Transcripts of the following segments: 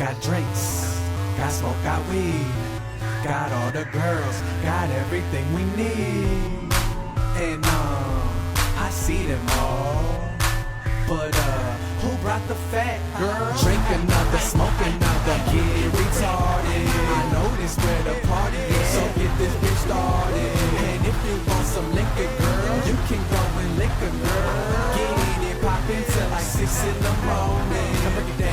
Got drinks, got smoke, got weed, got all the girls, got everything we need. And I see them all, but who brought the fat girl? Drink another, smoke another, get retarded. I know this where the party is, so get this bitch started. And if you want some liquor, girl, you can go and lick a girl. Get in it, pop till like 6 in the morning. Come break it down.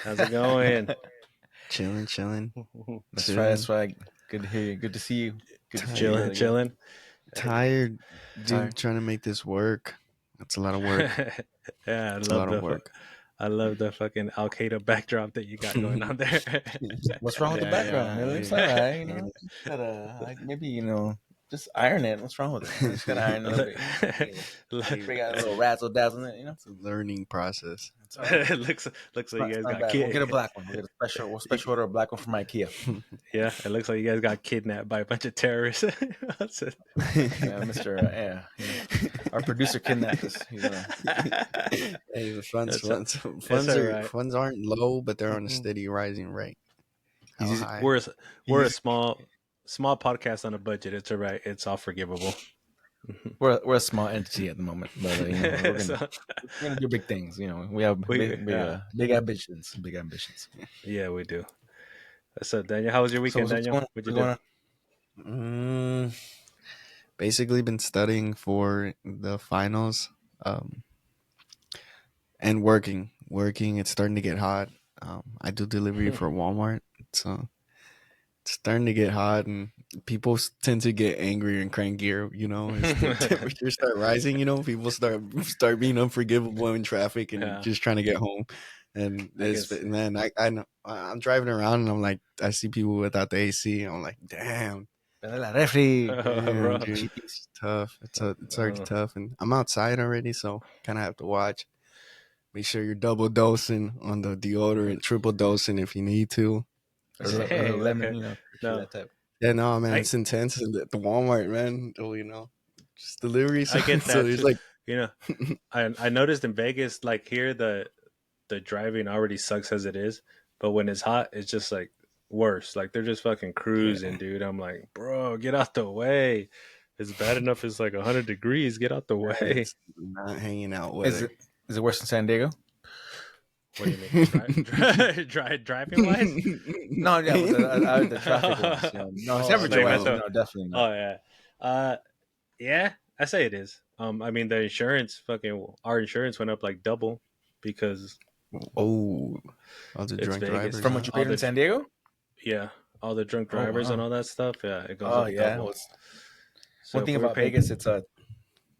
How's it going? Chilling. That's right. Good to hear you. Good to see you. Good to Chilling. Tired, dude. Trying to make this work. That's a lot of work. Yeah, I love the fucking Al Qaeda backdrop that you got going on there. What's wrong with the background? It looks alright, you know. Gotta maybe just iron it. What's wrong with it? Just gotta iron it a little bit. Bring out a little razzle dazzle in it, It's a learning process. It looks like you guys got We'll get a black one. We'll get a special order of black one from IKEA. Yeah, it looks like you guys got kidnapped by a bunch of terrorists. Our producer kidnapped us. Hey, the funds aren't low, but they're on a steady rising rate. We're a small podcast on a budget. It's all right. It's all forgivable. We're a small entity at the moment, but we're gonna do big things. We have big ambitions. Big ambitions. Yeah, we do. So, Daniel, how was your weekend, Daniel? What'd you do? Basically, been studying for the finals, and working. It's starting to get hot. I do delivery for Walmart, so it's starting to get hot, and people tend to get angrier and crankier. As the temperatures start rising, people start being unforgivable in traffic and just trying to get home. And man, I know I'm driving around and I'm like, I see people without the AC. I'm like, damn. It's tough. It's already tough, and I'm outside already, so kind of have to watch. Make sure you're double dosing on the deodorant, triple dosing if you need to. Or lemon, that type. Yeah, no, man, it's intense at the Walmart, man. Just deliveries. I get that. So there's I noticed in Vegas, like here, the driving already sucks as it is, but when it's hot, it's just like worse. Like they're just fucking cruising, dude. I'm like, bro, get out the way. It's bad enough. It's like 100 degrees. Get out the way. It's not hanging out with it. Is it worse than San Diego? What do you mean? Driving wise? No, yeah, the traffic wise. No, it's never wise. No, definitely not. Oh yeah, yeah. I say it is. I mean, our insurance went up like double because all the drunk drivers. From what you paid in San Diego? Yeah, all the drunk drivers and all that stuff. Yeah, it goes up double. So one thing about Vegas, it's Go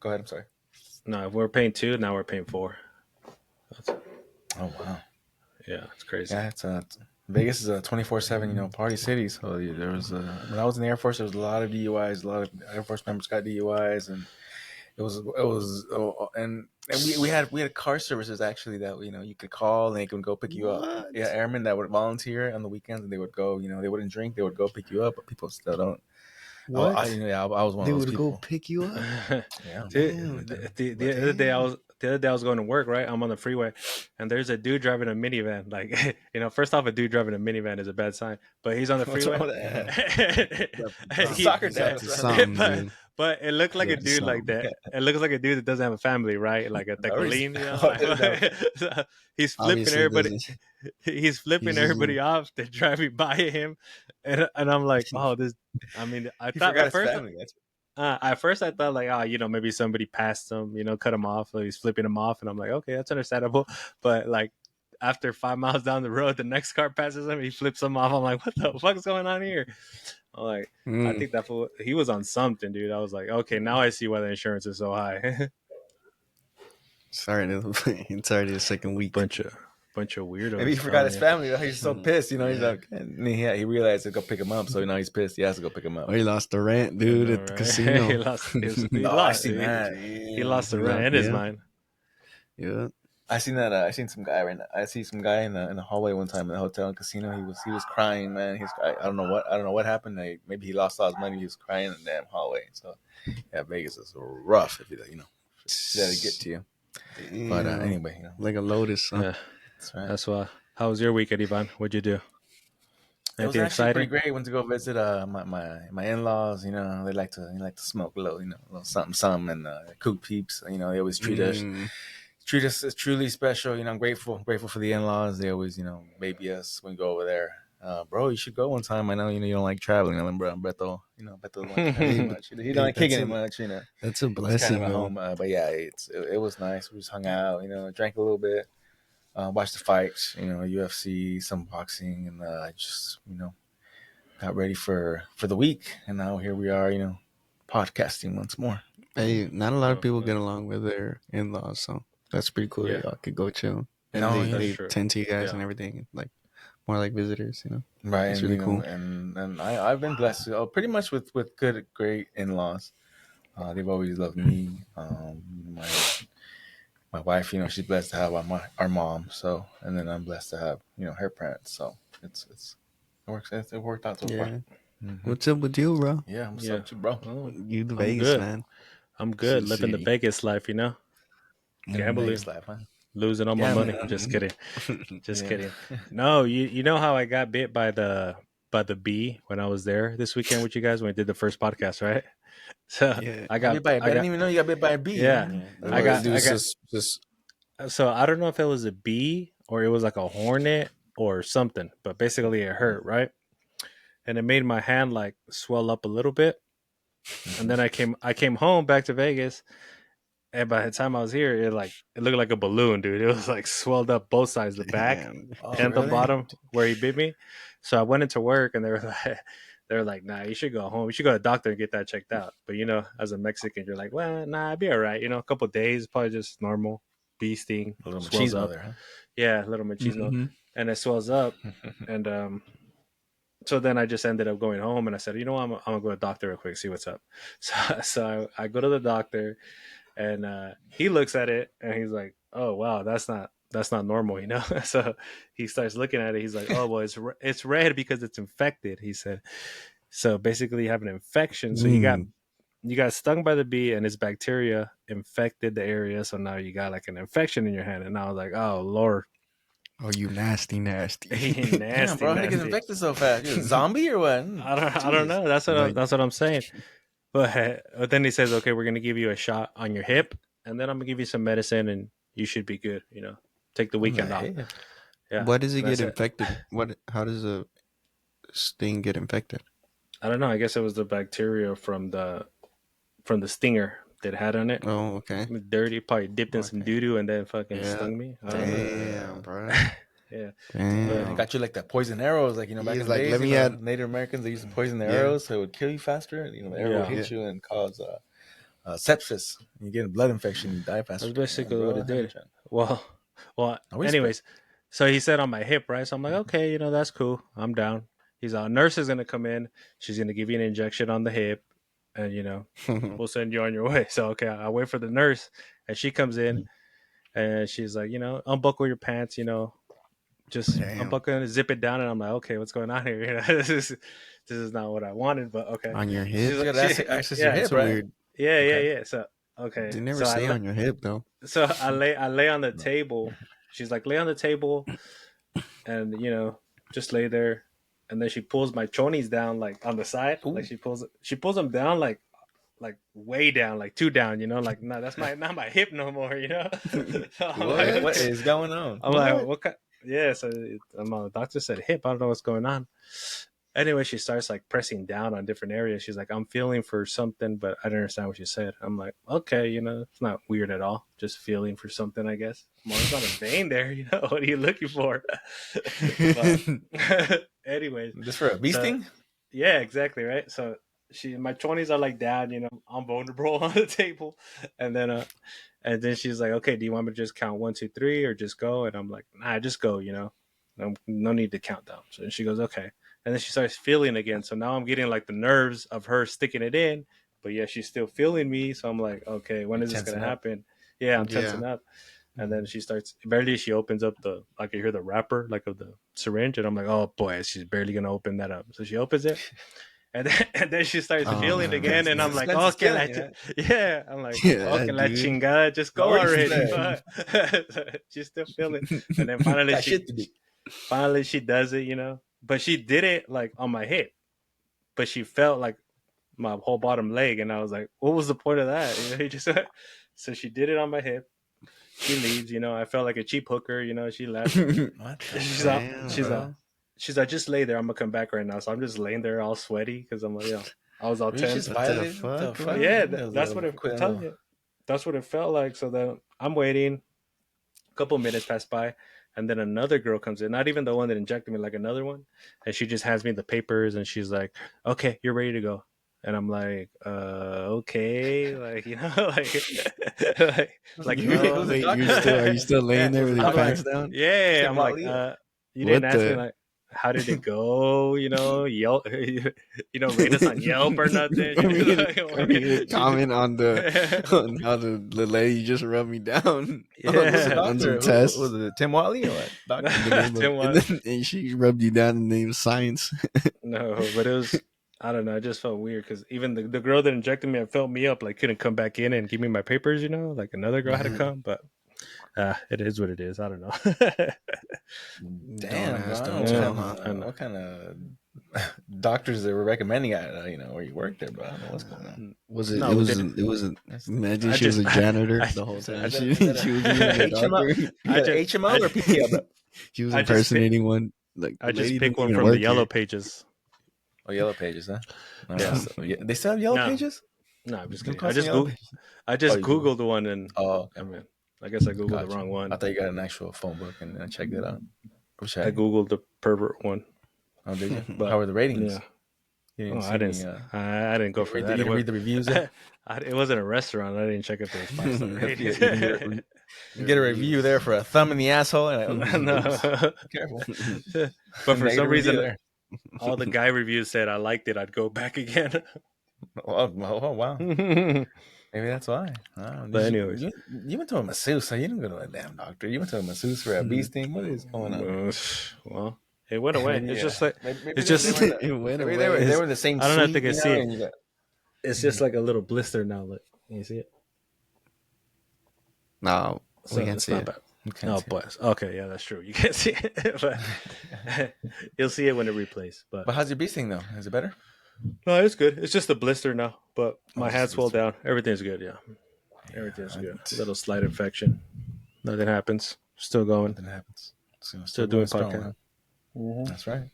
ahead. I'm sorry. No, if we're paying 2, now we're paying 4. Oh wow. Yeah, it's crazy. Yeah, it's Vegas is a 24/7 party city. So there was when I was in the Air Force, there was a lot of DUIs. A lot of Air Force members got DUIs, and we had car services actually that you could call and they could go pick you up. Yeah, airmen that would volunteer on the weekends and they would go. They wouldn't drink. They would go pick you up, but people still don't. What? I was one of those people. They would go pick you up. Yeah. The other day I was going to work, right? I'm on the freeway, and there's a dude driving a minivan. Like, first off, a dude driving a minivan is a bad sign. But he's on the freeway. Soccer dad. But it looked like a dude like that. It looks like a dude that doesn't have a family, right? Like a tecolín, so he's flipping everybody. He's flipping everybody off. They're driving by him, and I'm like, oh, this. I mean, I thought at first. At first, I thought like, maybe somebody passed him, cut him off, or he's flipping him off, and I'm like, okay, that's understandable. But like, after 5 miles down the road, the next car passes him, he flips him off. I'm like, what the fuck's going on here? I'm like, I think he was on something, dude. I was like, okay, now I see why the insurance is so high. Sorry, it's already the second week. Bunch of weirdos. Maybe he forgot his family. He's so pissed. He's like, he realized to go pick him up. So he's pissed. He has to go pick him up. Oh, he lost the rent, dude, at the casino. He lost the rent in his mind. Yeah. I seen that. I seen some guy right now. I see some guy in the hallway one time in the hotel and casino. He was crying, man. I don't know what happened. Maybe he lost all his money. He was crying in the damn hallway. So yeah, Vegas is rough. If you let it get to you. But anyway, like a lotus. Huh? Yeah, that's right. that's why. How was your weekend, Ivan? What'd you do? It was Anything actually pretty exciting? great. Went to go visit my in laws. They like to smoke a little, a little something, and cook peeps. They always treat us as truly special. I'm grateful for the in laws. They always baby us when we go over there. Bro, you should go one time. I know you don't like traveling, bro. Beto, Beto don't like traveling much. He don't like kicking it much. That's a It's kind of blessing, a though. home. But yeah, it was nice. We just hung out. Drank a little bit. Watched the fights. UFC, some boxing, and just got ready for the week. And now here we are. Podcasting once more. Hey, not a lot of people get along with their in-laws, so that's pretty cool. Yeah. That y'all could go chill, and No, they true. tend to you guys Yeah. and everything, like more like visitors. Right, It's and really cool. and I've been blessed pretty much with great in-laws. They've always loved me. My wife, she's blessed to have our mom. So, and then I'm blessed to have her parents. So it worked out so far. Yeah. Mm-hmm. What's up with you, bro? Yeah, what's up with you, bro? Oh, You the I'm Vegas good. man. I'm good. Living the See. Vegas life, Gambling, Vegas life, huh? losing all my Gambling, money. Just kidding. Just Yeah. kidding. No, you know how I got bit by the bee when I was there this weekend with you guys when we did the first podcast, right? So Yeah. I Got bit by a bee. I didn't even know you got bit by a bee. Yeah. Huh? I got just so I don't know if it was a bee or it was like a hornet or something, but basically it hurt, right? And it made my hand like swell up a little bit. And then I came home back to Vegas, and by the time I was here, it looked like a balloon, dude. It was like swelled up both sides, the back and the really? bottom where he bit me. So I went into work, and they were like, nah, you should go home. You should go to the doctor and get that checked out. But as a Mexican, you're like, well, nah, I'd be all right. A couple of days, probably just normal bee sting, A little swells machismo up. there, huh? Yeah, a little machismo, and it swells up, and so then I just ended up going home, and I said, I'm gonna go to the doctor real quick, see what's up. So I go to the doctor, and he looks at it, and he's like, oh wow, that's not normal, So he starts looking at it. He's like, oh well, it's red because it's infected. He said, so basically you have an infection. So you got stung by the bee, and its bacteria infected the area. So now you got like an infection in your hand, and I was like, oh Lord. Oh, you nasty. Nasty, Damn, bro, how did you get infected so fast? You a zombie or what? I don't know. That's what I'm saying. But then he says, okay, we're gonna give you a shot on your hip, and then I'm gonna give you some medicine, and you should be good. Take the weekend off. Yeah. Why does it And I get said, infected? How does a sting get infected? I don't know. I guess it was the bacteria from the stinger that had on it. Oh, okay. Dirty, probably dipped in some doo doo and then fucking stung me. Damn, bro. Yeah. Damn. Got you like that poison arrows, back in the days. Let me add. Native Americans, they used to poison their arrows so it would kill you faster. The arrow would hit you and cause sepsis. You get a blood infection, you die faster. That's basically what it did. Well. Anyways, so he said on my hip, right? So I'm like, okay, that's cool. I'm down. He's a nurse is gonna come in. She's gonna give you an injection on the hip, and we'll send you on your way. So okay, I wait for the nurse, and she comes in, and she's like, unbuckle your pants, just unbuckle and zip it down. And I'm like, okay, what's going on here? This is not what I wanted, but okay. On your hip, you gotta access your hip, right? Weird. Yeah. So okay, They never say on your hip though. So I lay on the table. She's like, lay on the table, and just lay there. And then she pulls my chonies down like on the side. Ooh. Like she pulls them down like way down, like too down. Like no, that's not my hip no more. What is going on? I'm like, what kind? Yeah, so the doctor said hip. I don't know what's going on. Anyway, she starts like pressing down on different areas. She's like, I'm feeling for something, but I don't understand what she said. I'm like, okay, it's not weird at all. Just feeling for something, I guess. Well, there's not a vein there, What are you looking for? But, anyways. Just for a bee sting? Yeah, exactly, right? So my 20s are like down, I'm vulnerable on the table. And then she's like, okay, do you want me to just count 1, 2, 3 or just go? And I'm like, nah, just go, no need to count down. So she goes, okay. And then she starts feeling again. So now I'm getting like the nerves of her sticking it in, but yeah, she's still feeling me. So I'm like, okay, when is this going to happen? Yeah, I'm tensing up. And then she opens up I can hear the wrapper like of the syringe. And I'm like, oh boy, she's barely going to open that up. So she opens it and then she starts feeling again, and I'm like, Suspense is okay, killing, yeah, I'm like, Yeah, okay, la dude. chingada, just go Already already. She's still feeling, and then finally got shit to do. finally she does it, you know. But she did it like on my hip, but she felt like my whole bottom leg, and I was like, what was the point of that? You know, he just so she did it on my hip. She leaves, you know. I felt like a cheap hooker, you know. She left. What the She's fuck, out. Damn, bro? She's like, just lay there. I'm gonna come back right now. So I'm just laying there all sweaty because I'm like, yeah, I was all You just tense. What the violated? What the fuck, fuck? bro? Yeah, Those that's what little I'm quick telling little. you. That's what it felt like. So then I'm waiting. A couple minutes pass by, and then another girl comes in. Not even the one that injected me, like another one, and she just hands me the papers, and she's like, "Okay, you're ready to go." And I'm like, okay, like you know, like Who's the Wait, doctor? are you still Yeah, laying there who's with the your I'm doctor? like, pants down? yeah, Tim I'm like, Watley? you didn't What ask me the? like, how did it go? You know, Yelp, you know, rate us on Yelp or nothing. I mean, I mean, to She comment on just, on how the lady just rubbed me down Who's the yeah, on some doctor? tests. Was it Tim Watley or what? Doctor? The name of Tim and, was then, and she rubbed you down in the name of science. no, but it was. I don't know. It just felt weird because even the girl that injected me and felt me up like couldn't come back in and give me my papers. You know, like another girl had to come, but it is what it is. I don't know. Don't Damn, bro. I ask, don't don't know Yeah, tell, huh? I know. what kind of doctors they were recommending at where you work there, bro. I don't know what's going on. Was it? No, It we was. didn't. It was. Imagine I she was just, a janitor I, the whole time. I, She Was that she was being a HMO? doctor. You got an HMO or PTO, bro? She was I just pick, impersonating one. Like I the just lady pick didn't one even from the work yellow here. pages. Oh, Yellow Pages, huh? No, Yeah, they still have Yellow no, Pages? no, I'm just Don't kidding. call some Yellow Pages. I Oh, just you Google. googled one, and Oh, I okay. mean, I guess I googled the Gotcha. wrong I one. thought you got an actual phone book and I checked it out. Wish I I had. googled the pervert one, Oh, did you? How but were the ratings? yeah. You Oh, didn't I see didn't. any. I didn't go You for didn't read that. you didn't read the reviews there? It wasn't a restaurant. I didn't check if there was 5-star You ratings. can get a review there for a thumb in the asshole. And oops, No, careful. but for some Negative review reason, there. all the guy reviews said I liked it. I'd go back again. Oh, wow. But Maybe that's why. anyways, You went to a masseuse, so you didn't go to a damn doctor. You went to a masseuse for a bee sting. What is going on? well, it went away. Maybe, It's just like maybe it's just. It went maybe away. they were in the same I don't know if they suite, can see it. and you got. It's just like a little blister now. Look, can you see it? No, So we can't it's see not it. bad. You can't Oh, see it. but okay, yeah, that's true. You can't see it, but you'll see it when it replays. But But how's your bee sting though? Is it better? no, it's good. It's just a blister now, but my it's just hands a swelled blister. down. Everything's good. Yeah, everything's I- good. A little slight infection. Nothing happens. Still going. Nothing happens. Still going doing strong, podcast. huh? Mm-hmm. That's right.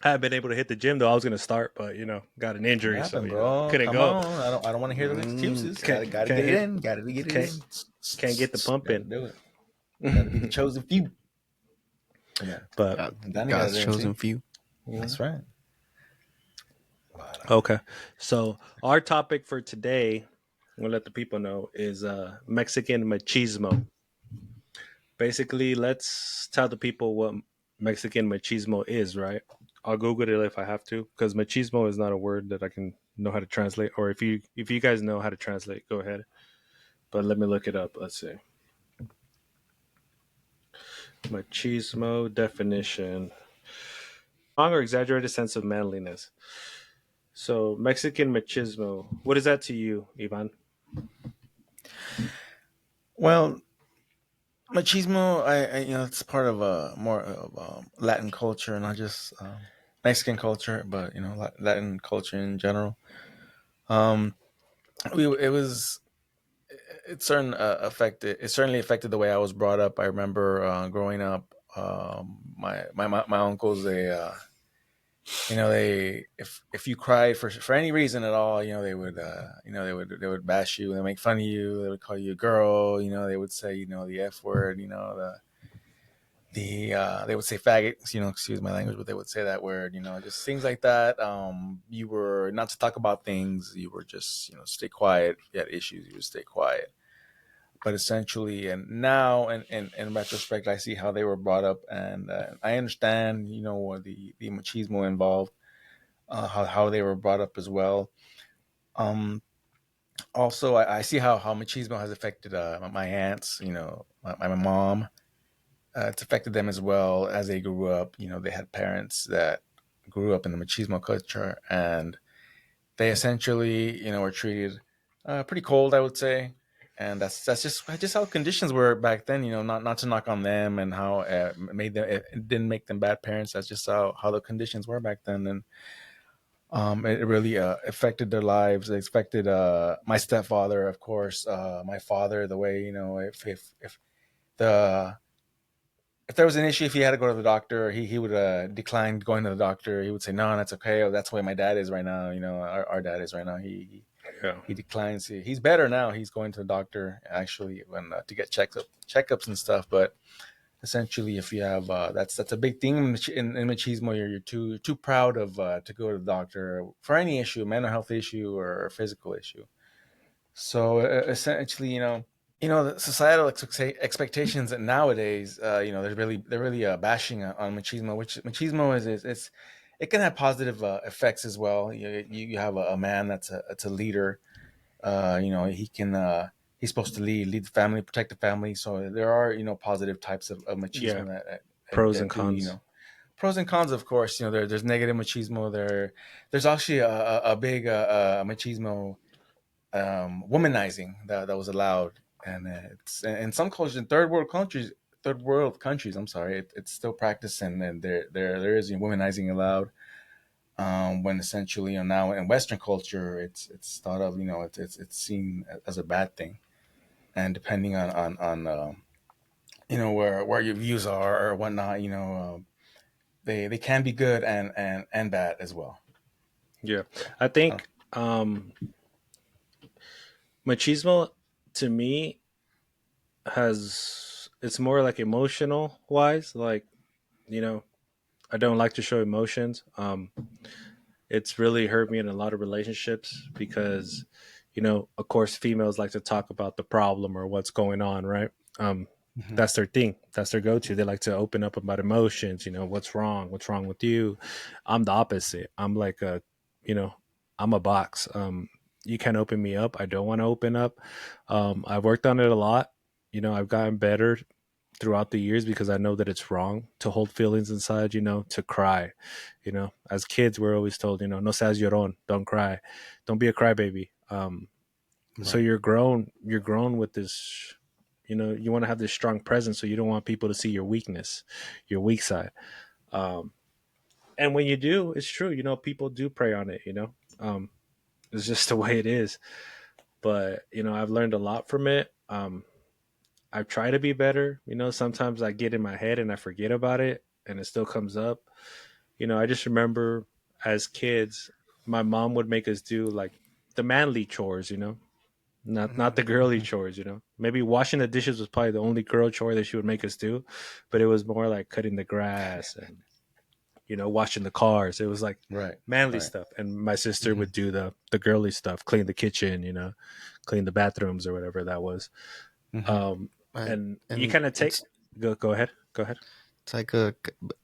I haven't been able to hit the gym though. I was gonna start, but got an What injury, so happened, bro? couldn't Come go. on. I don't want to hear the excuses. Can't, Gotta can't get it hit- in. Gotta get it can't, in. can't get the pump Gotta in. do it. Gotta be the chosen few. Yeah. But Danny got God's it in, chosen see? few. That's right. okay, so our topic for today, I'm gonna let the people know, is Mexican machismo. Basically, let's tell the people what Mexican machismo is, right? I'll Google it if I have to, because machismo is not a word that I can know how to translate. Or if you guys know how to translate, go ahead. But let me look it up. Let's see. Machismo definition: strong or exaggerated sense of manliness. So Mexican machismo. What is that to you, Ivan? Well, machismo, it's part of more of Latin culture, not just Mexican culture, but Latin culture in general. Um, it was it certain affected it certainly affected the way I was brought up. I remember growing up, my uncles, they if you cried for any reason at all, they would bash you, they make fun of you, they would call you a girl, they would say the F word, they would say faggot, excuse my language, but they would say that word, just things like that. You were not to talk about things, you were just stay quiet. If you had issues, you would stay quiet. But essentially, and now, and in retrospect, I see how they were brought up, and I understand, the machismo involved, how they were brought up as well. Also, I see how machismo has affected my aunts, my mom. It's affected them as well as they grew up. They had parents that grew up in the machismo culture, and they essentially, were treated pretty cold, I would say. And that's just how conditions were back then. Not to knock on them and how made them it didn't make them bad parents. That's just how the conditions were back then, and it really affected their lives. It affected my stepfather, of course, my father. The way, the if there was an issue, if he had to go to the doctor, he would decline going to the doctor. He would say, "No, that's okay. Oh, that's the way my dad is right now. Our dad is right now. Yeah. He declines. He's better now. He's going to the doctor actually when to get checkups and stuff. But essentially, if you have that's a big thing in machismo. You're too proud of to go to the doctor for any issue, mental health issue or physical issue. So essentially, the societal expectations that nowadays, they're really bashing on machismo. Which machismo is it can have positive effects as well. You have a man that's a leader. He can he's supposed to lead the family, protect the family. So there are positive types of Yeah. machismo Pros and that do cons. pros and cons. Of course, there's negative machismo. There's actually a big machismo womanizing that was allowed, and it's in some cultures, in third world countries. I'm sorry, it's still practiced, and there is womanizing allowed. When essentially, now in Western culture, it's thought of, it's seen as a bad thing, and depending on where your views are or whatnot, they can be good and bad as well. Yeah. So, I uh, think machismo to me has it's more like emotional wise. Like, you know, I don't like to show emotions. It's really hurt me in a lot of relationships because, of course, females like to talk about the problem or what's going on, right? Um, mhm. that's their thing. That's their go-to. They like to open up about emotions. What's wrong? What's wrong with you? I'm the opposite. I'm like you know, I'm a box. You can't open me up. I don't want to open up. I've worked on it a lot. I've gotten better throughout the years because I know that it's wrong to hold feelings inside, to cry. As kids, we're always told, no seas llorón, don't cry, don't be a crybaby. So Right. you're grown with this, you want to have this strong presence. So you don't want people to see your weakness, your weak side. Um, and when you do, it's true, people do prey on it, it's just the way it is. But, I've learned a lot from it. I try to be better. Sometimes I get in my head and I forget about it and it still comes up. I just remember as kids, my mom would make us do like the manly chores, not the girly chores, Maybe washing the dishes was probably the only girl chore that she would make us do, but it was more like cutting the grass and washing the cars. It was like Right. manly Right. stuff. And my sister Hmm. would do the girly stuff, clean the kitchen, clean the bathrooms or whatever that was. Hmm. Um, and and you and kind of take go ahead, go ahead. it's like a,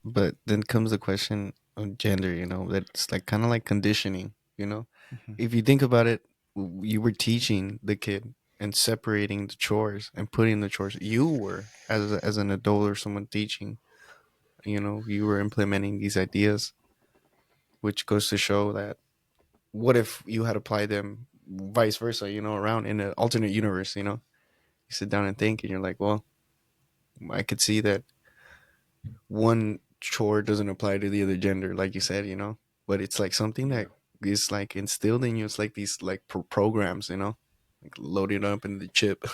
but then comes the question of gender. That's like kind of like conditioning. Hmm. If you think about it, you were teaching the kid and separating the chores and putting the chores. You were as an adult or someone teaching. You were implementing these ideas, which goes to show that what if you had applied them vice versa, around in an alternate universe, you sit down and think and you're like, well, I could see that one chore doesn't apply to the other gender, like you said, but it's like something Yeah, that is like instilled in you. It's like these like programs, like loaded up in the chip.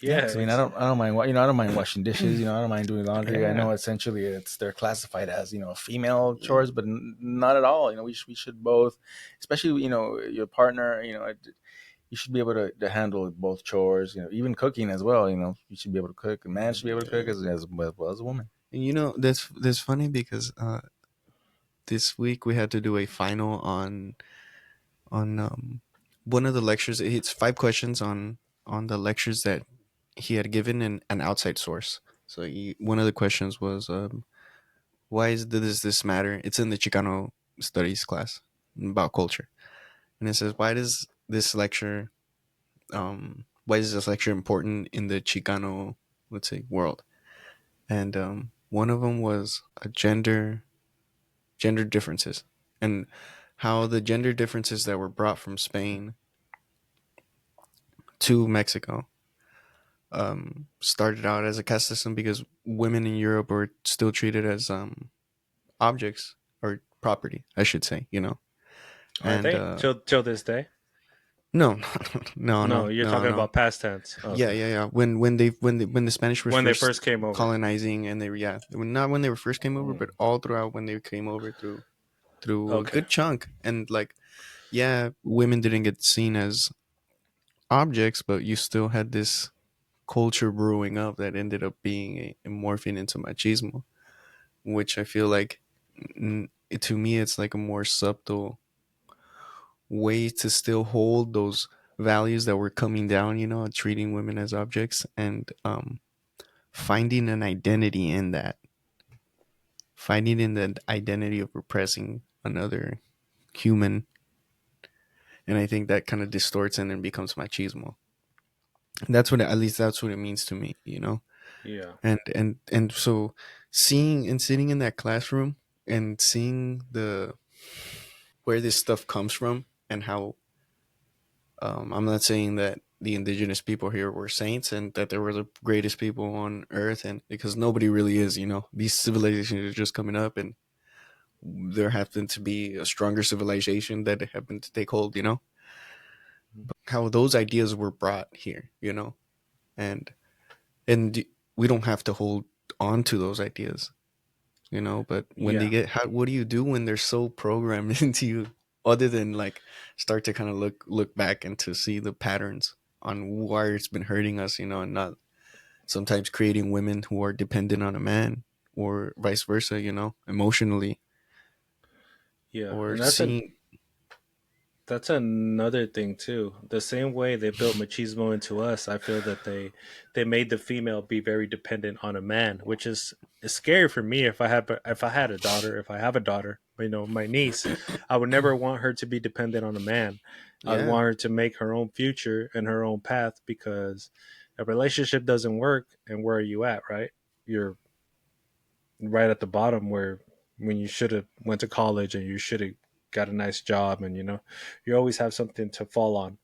Yeah, yeah, because I mean, I don't mind I don't mind washing dishes. I don't mind doing laundry. I know yeah, essentially they're classified as female chores, but not at all. We should both, especially your partner. You should be able to handle both chores. Even cooking as well. You should be able to cook. A man should be able to cook Yeah. as well as a woman. And that's funny because this week we had to do a final on one of the lectures. It's 5 questions on the lectures that he had given in an outside source. So one of the questions was, why does this matter? It's in the Chicano studies class about culture, and it says, why is this lecture important in the Chicano, let's say, world? And one of them was a gender differences, and how the gender differences that were brought from Spain to Mexico started out as a caste system because women in Europe were still treated as objects or property, I should say, you know. Are And they till this day? no, no, No, no, you're no, talking no. about past tense. Yeah, Okay. yeah, yeah. When the Spanish was When they first first came over. colonizing, and not when they were first came over, but Mm. all throughout when they came over through a Okay. good chunk, and like, yeah, women didn't get seen as objects, but you still had this culture brewing up that ended up being a morphing into machismo, which I feel like, to me, it's like a more subtle way to still hold those values that were coming down, you know, treating women as objects, and finding an identity in that, finding in the identity of repressing another human. And I think that kind of distorts and then becomes machismo. That's what, at least that's what it means to me, you know. Yeah. And so seeing and sitting in that classroom and seeing the where this stuff comes from, and how, I'm not saying that the indigenous people here were saints and that they were the greatest people on earth, and because nobody really is, you know, these civilizations are just coming up, and there happened to be a stronger civilization that happened to take hold, you know, how those ideas were brought here, you know, and and we don't have to hold on to those ideas, you know, but when they Yeah. get, what do you do when they're so programmed into you, other than like start to kind of look back and to see the patterns on why it's been hurting us, you know, and not sometimes creating women who are dependent on a man, or vice versa, you know, emotionally, Yeah. or And seeing. that's another thing too. The same way they built machismo into us, I feel that they made the female be very dependent on a man, which is scary for me. If I had a daughter, if I have a daughter, you know, my niece, I would never want her to be dependent on a man. I'd Yeah, want her to make her own future and her own path, because a relationship doesn't work. And where are you at, right? You're right at the bottom, where when you should have went to college and you should have got a nice job, and you always have something to fall on.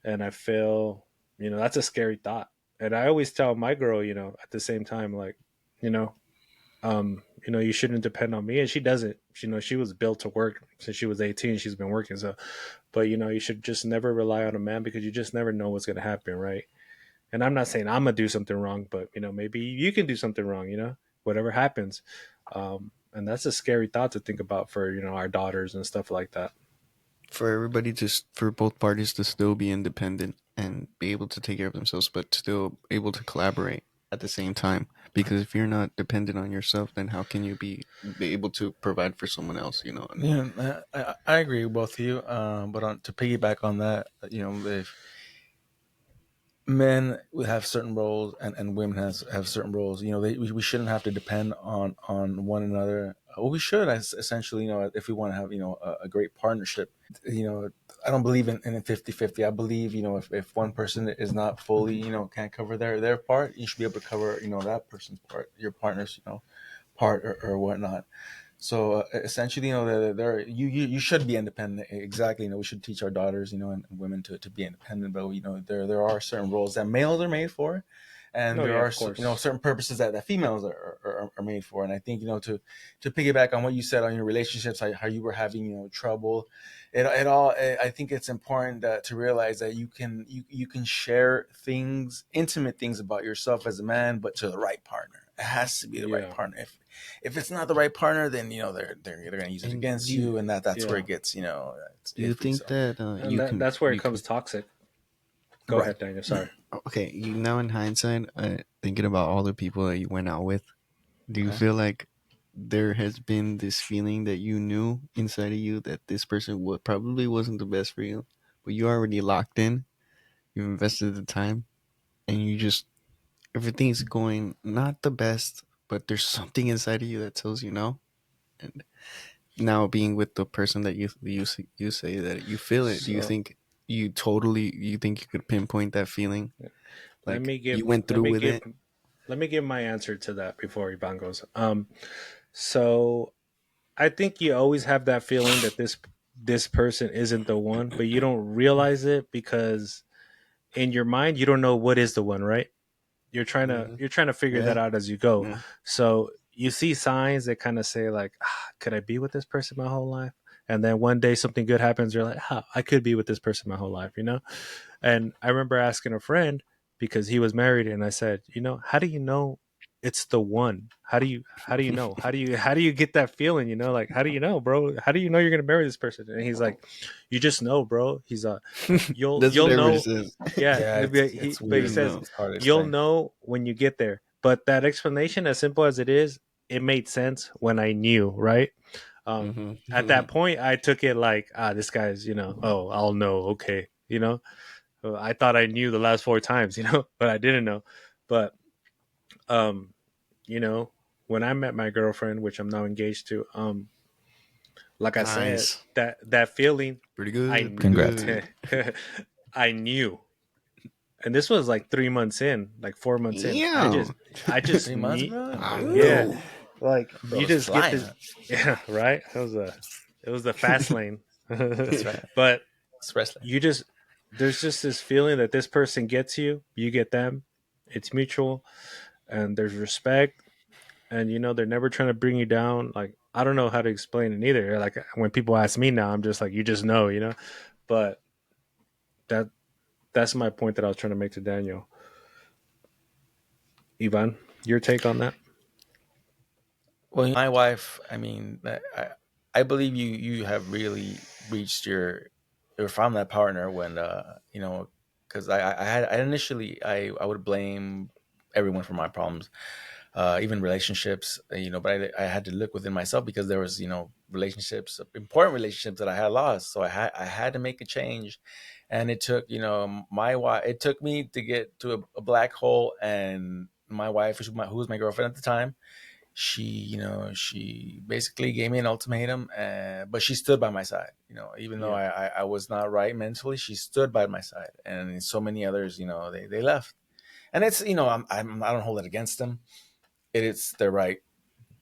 And I feel, that's a scary thought. And I always tell my girl, at the same time, like, you know you shouldn't depend on me. And she doesn't. She was built to work since she was 18. She's been working. So, but you should just never rely on a man, because you just never know what's going to happen, right? And I'm not saying I'm gonna do something wrong, but maybe you can do something wrong. Whatever happens. And that's a scary thought to think about for our daughters and stuff like that. for everybody to for both parties to still be independent and be able to take care of themselves, but still able to collaborate at the same time. Because if you're not dependent on yourself, then how can you be able to provide for someone else, you know? And Yeah, I agree with both of you. But to piggyback on that, if men will have certain roles and women have certain roles, we shouldn't have to depend on one another. Well, we should, essentially, if we want to have, a great partnership. I don't believe in 50-50. I believe, if one person is not fully, can't cover their part, you should be able to cover, that person's part, your partner's, part, or whatnot. So essentially, you should be independent. Exactly. We should teach our daughters, and women to be independent. But there are certain roles that males are made for, and No, there yeah, are of course. certain purposes that females are made for. And I think to piggyback on what you said on your relationships, how you were having trouble, it all. I think it's important to realize that you can share things, intimate things about yourself as a man, but to the right partner. It has to be the right Yeah, partner. If it's not the right partner, then they're going to use it and against do you you, and that's where yeah. it gets it's do you iffy. think So that And that's where it comes toxic. Go right, ahead, Daniel. Sorry. okay, you now in hindsight, thinking about all the people that you went out with, do you okay. feel like there has been this feeling that you knew inside of you that this person probably wasn't the best for you, but you already locked in, you've invested the time, and you just, everything's going not the best, but there's something inside of you that tells you no. And now being with the person that you say that you feel it, do you So think you think you could pinpoint that feeling, let like me give you went let through me with give it? let me give my answer to that before Ivan goes. So I think you always have that feeling that this person isn't the one, but you don't realize it because in your mind you don't know what is the one, right? You're trying to figure that Yeah. out as you go. Yeah. So you see signs that kind of say like, could I be with this person my whole life? And then one day something good happens. You're like, I could be with this person my whole life, you know? And I remember asking a friend because he was married, and I said, how do you know it's the one? How do you know? How do you get that feeling? Like how do you know, bro? How do you know you're gonna marry this person? And he's like, you just know, bro. He's you'll That's what you'll everybody know. says. Yeah, Yeah, it's but he weird. Just says know. It's hard to you'll explain. know when you get there. But that explanation, as simple as it is, it made sense when I knew, right? At Mm-hmm. that point, I took it like, this guy's, oh, I'll know, okay, I thought I knew the last four times, but I didn't know. But um, you know, when I met my girlfriend, which I'm now engaged to, like I said, Nice. that feeling, Pretty good. I Pretty Congrats. good. I knew, and this was like 3 months in, like 4 months in. I Yeah. just I just 3 months, knew, bro. I yeah, Ooh, know. like bro, you it's just get flying. this, yeah, right. It was the fast lane, That's right. but It's wrestling. you just there's just this feeling that this person gets you, you get them, it's mutual, and there's respect, and they're never trying to bring you down. Like I don't know how to explain it either. Like when people ask me now, I'm just like, you just know, but that that's my point that I was trying to make to Daniel. Ivan, your take on that? Well, my wife. I mean, I believe you have really reached or found that partner when because I initially I would blame everyone for my problems, even relationships, but I had to look within myself because there was relationships, important relationships that I had lost, so I had to make a change, and it took my wife. It took me to get to a black hole, and my wife, who was my girlfriend at the time, she basically gave me an ultimatum, but she stood by my side. Even though Yeah, I was not right mentally, she stood by my side, and so many others, they left, and it's I don't hold it against them. It's their right.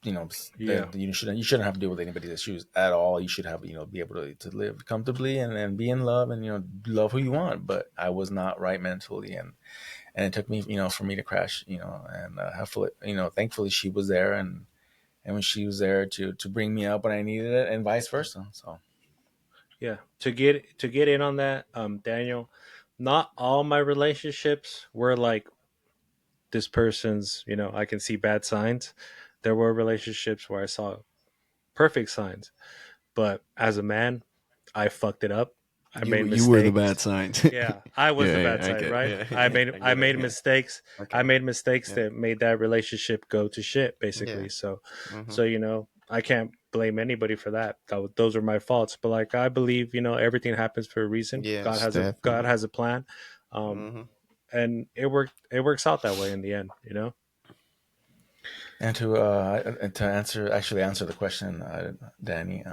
yeah, That you shouldn't have to deal with anybody's issues at all. You should have be able to live comfortably and be in love and love who you want. But I was not right mentally, and it took me for me to crash, and hopefully thankfully she was there, and when she was there to bring me up when I needed it, and vice versa. So yeah. To get in on that, Daniel, not all my relationships were like this person's. I can see bad signs. There were relationships where I saw perfect signs, but as a man, I fucked it up. I made You were the bad mistakes. sign. Yeah, I was the Yeah, bad yeah, I side, get it. right? Yeah, I yeah, made I I get it. made Yeah. mistakes. I Okay. made mistakes Yeah. that made that relationship go to shit, Yeah. basically. So, Mm-hmm. so I can't blame anybody for that. Those are my faults. But like I believe, everything happens for a reason. God Yes, has a God definitely. has a plan, um, Mm-hmm. and it works out that way in the end. and to answer the question, Danny,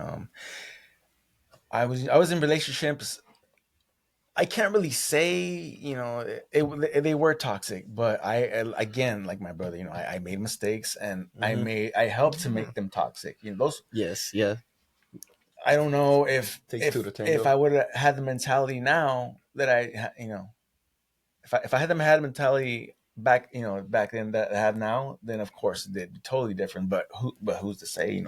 I was in relationships. I can't really say, they were toxic, but again, like my brother, I made mistakes, and Mm-hmm. I helped to make them toxic. Those, Yes. Yeah. I don't know if Takes two if to if tango. I would have had the mentality now that if I had the mentality back then that I have now, then of course it'd be totally different. But who's to say? Mm-hmm.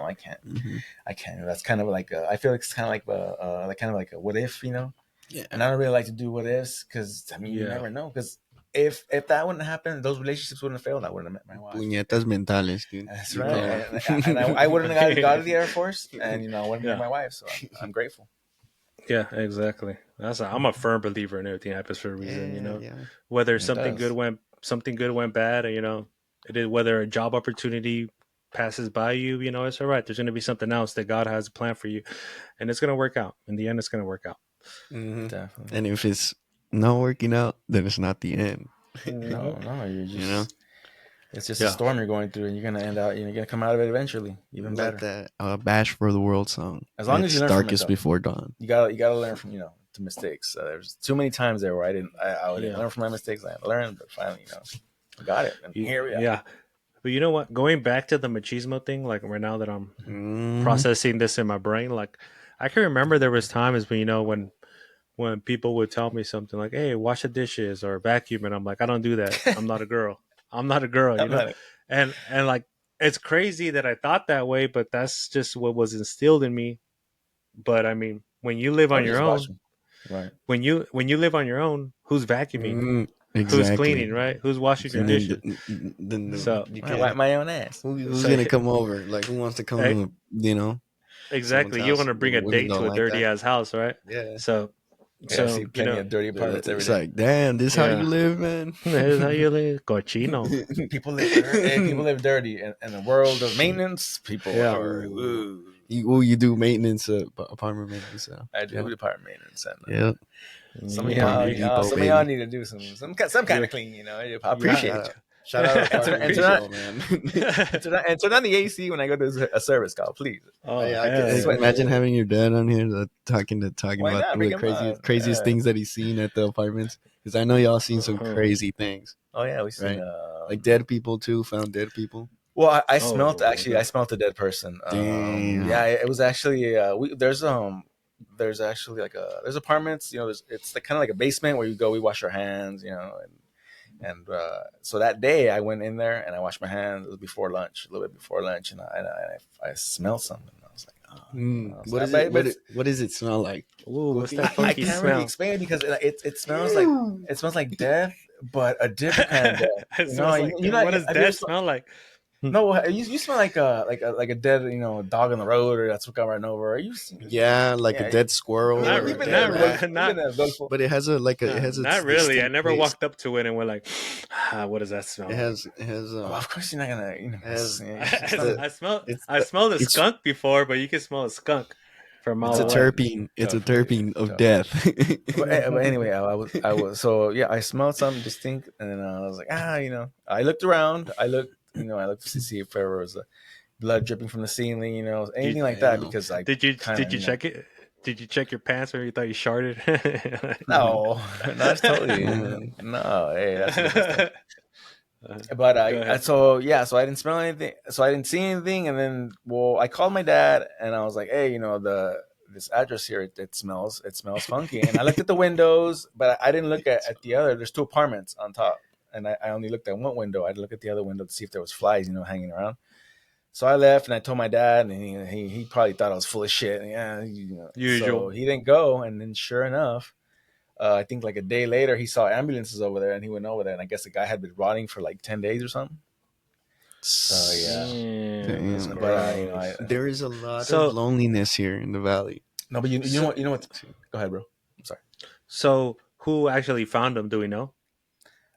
I can't. That's kind of like I feel like it's kind of like kind of like a what if, Yeah. and I don't really like to do what ifs because I mean you Yeah, never know. Because if that wouldn't happen, those relationships wouldn't have failed. I wouldn't have met my wife. Puñetas mentales, dude. That's You right, call yeah, and I wouldn't have got to the Air Force, and I wouldn't met yeah, my wife. So I'm grateful. yeah. Exactly. I'm a firm believer in everything happens for a reason. Yeah. Yeah. Whether It does. something good went bad, it is whether a job opportunity passes by you, it's all right. There's going to be something else that God has a plan for you, and it's going to work out. In the end, it's going to work out. Mm-hmm. Definitely. And if it's not working out, then it's not the end. No, Mhm. no, you're You know, just it's just a Yeah, storm you're going through, and you're gonna end out. You're gonna come out of it eventually, even like better. that Bash for the World song. As long as you It's learn from it, darkest though. before dawn. You gotta learn from to mistakes. There's too many times there where I didn't yeah, learn from my mistakes. I had to learn, but finally, I got it, and here we are. yeah. But you know what? Going back to the machismo thing, like right now that I'm Mm-hmm. processing this in my brain, like I can remember there was times when when people would tell me something like, "Hey, wash the dishes or vacuum," and I'm like, "I don't do that. I'm not a girl. I'm not a girl," I'm not, and like it's crazy that I thought that way, but that's just what was instilled in me. But I mean, when you live I on was your just own, watching. Right. when you live on your own, who's vacuuming? Who's Exactly. cleaning, right? Who's washing your And dishes? then So, you I wipe can't. my own ass. Who's so gonna come over? Like, who wants to come eh, to someone's exactly, you want house? to bring a Women date don't to a like dirty that. ass house, right? Yeah. So, Yeah, I see so plenty of dirty apartments every It's day. like, damn, this how you yeah, live, man. that's how you live, cochino. People live dirty. People live dirty, and in the world of maintenance, people Yeah. are. Ooh. Ooh. You do maintenance, apartment maintenance. I do Yeah, apartment maintenance, and yeah. Yeah, Apartment Depot, some of y'all baby. need to do some kind you, of clean. You know, I yeah. appreciate Shout you. out, shout out Apartment And turn on Depot, man. and turn on the AC when I go to a service call, please. Oh I could, hell Sweat. yeah. imagine having your dad on here talking Why about not bring the him on? craziest things that he's seen at the apartments. Because I know y'all seen some Uh-huh. crazy things, Oh yeah, we've seen. right? Like dead people too, found dead people. Well, I smelt Oh, actually. I smelt a dead person. Damn. Yeah, it was actually. There's actually like there's apartments. You know, it's like kind of like a basement where you go. We wash our hands. You know, and so that day I went in there and I washed my hands. It was before lunch, a little bit before lunch, and I smelled something. I was like, oh, What is it? but What does it smell like? ooh, what's Cooking? that I funky can't really smell? explain it because it smells like death, but a different kind of death. It You know, smells like you that. know, What does have you ever that smell like? no, you smell like a dead dog on the road or that's what got run over. Are you? Yeah, like a Yeah, dead squirrel Not, or a you've been dead there, not, rat. re- You've been not, there, Adolfo. But it has it has a not really. I distinct never taste. walked up to it and went like, what does that smell It like? has Well, of course you're not gonna, it has it's not. the it's I smelled a it's skunk before, but you can smell a skunk from a it's mile a away. Oh, terpene. It's a tough, terpene of tough. death. But anyway, I was so yeah. I smelled something distinct, and then I was like, I looked around. I looked to see if there was blood dripping from the ceiling, Did anything like that, Damn. because I kind did of, you check it? Did you check your pants or you thought you sharted? no, no, that's totally Man. no. Hey, that's a different story. But Go ahead. so yeah, so I didn't smell anything, so I didn't see anything, and then I called my dad, and I was like, hey, the this address here, it smells funky, and I looked at the windows, but I didn't look at the other. There's two apartments on top, and I only looked at one window. I didn't look at the other window to see if there was flies, hanging around. So I left, and I told my dad, and he probably thought I was full of shit. And yeah, so Usual. he didn't go, and then sure enough, I think like a day later, he saw ambulances over there, and he went over there, and I guess the guy had been rotting for like 10 days or something. So yeah, Damn, that's Damn. but gross. There is a lot of So loneliness here in the valley. no, but you know so what, Go ahead, bro. I'm sorry. so who actually found him? Do we know?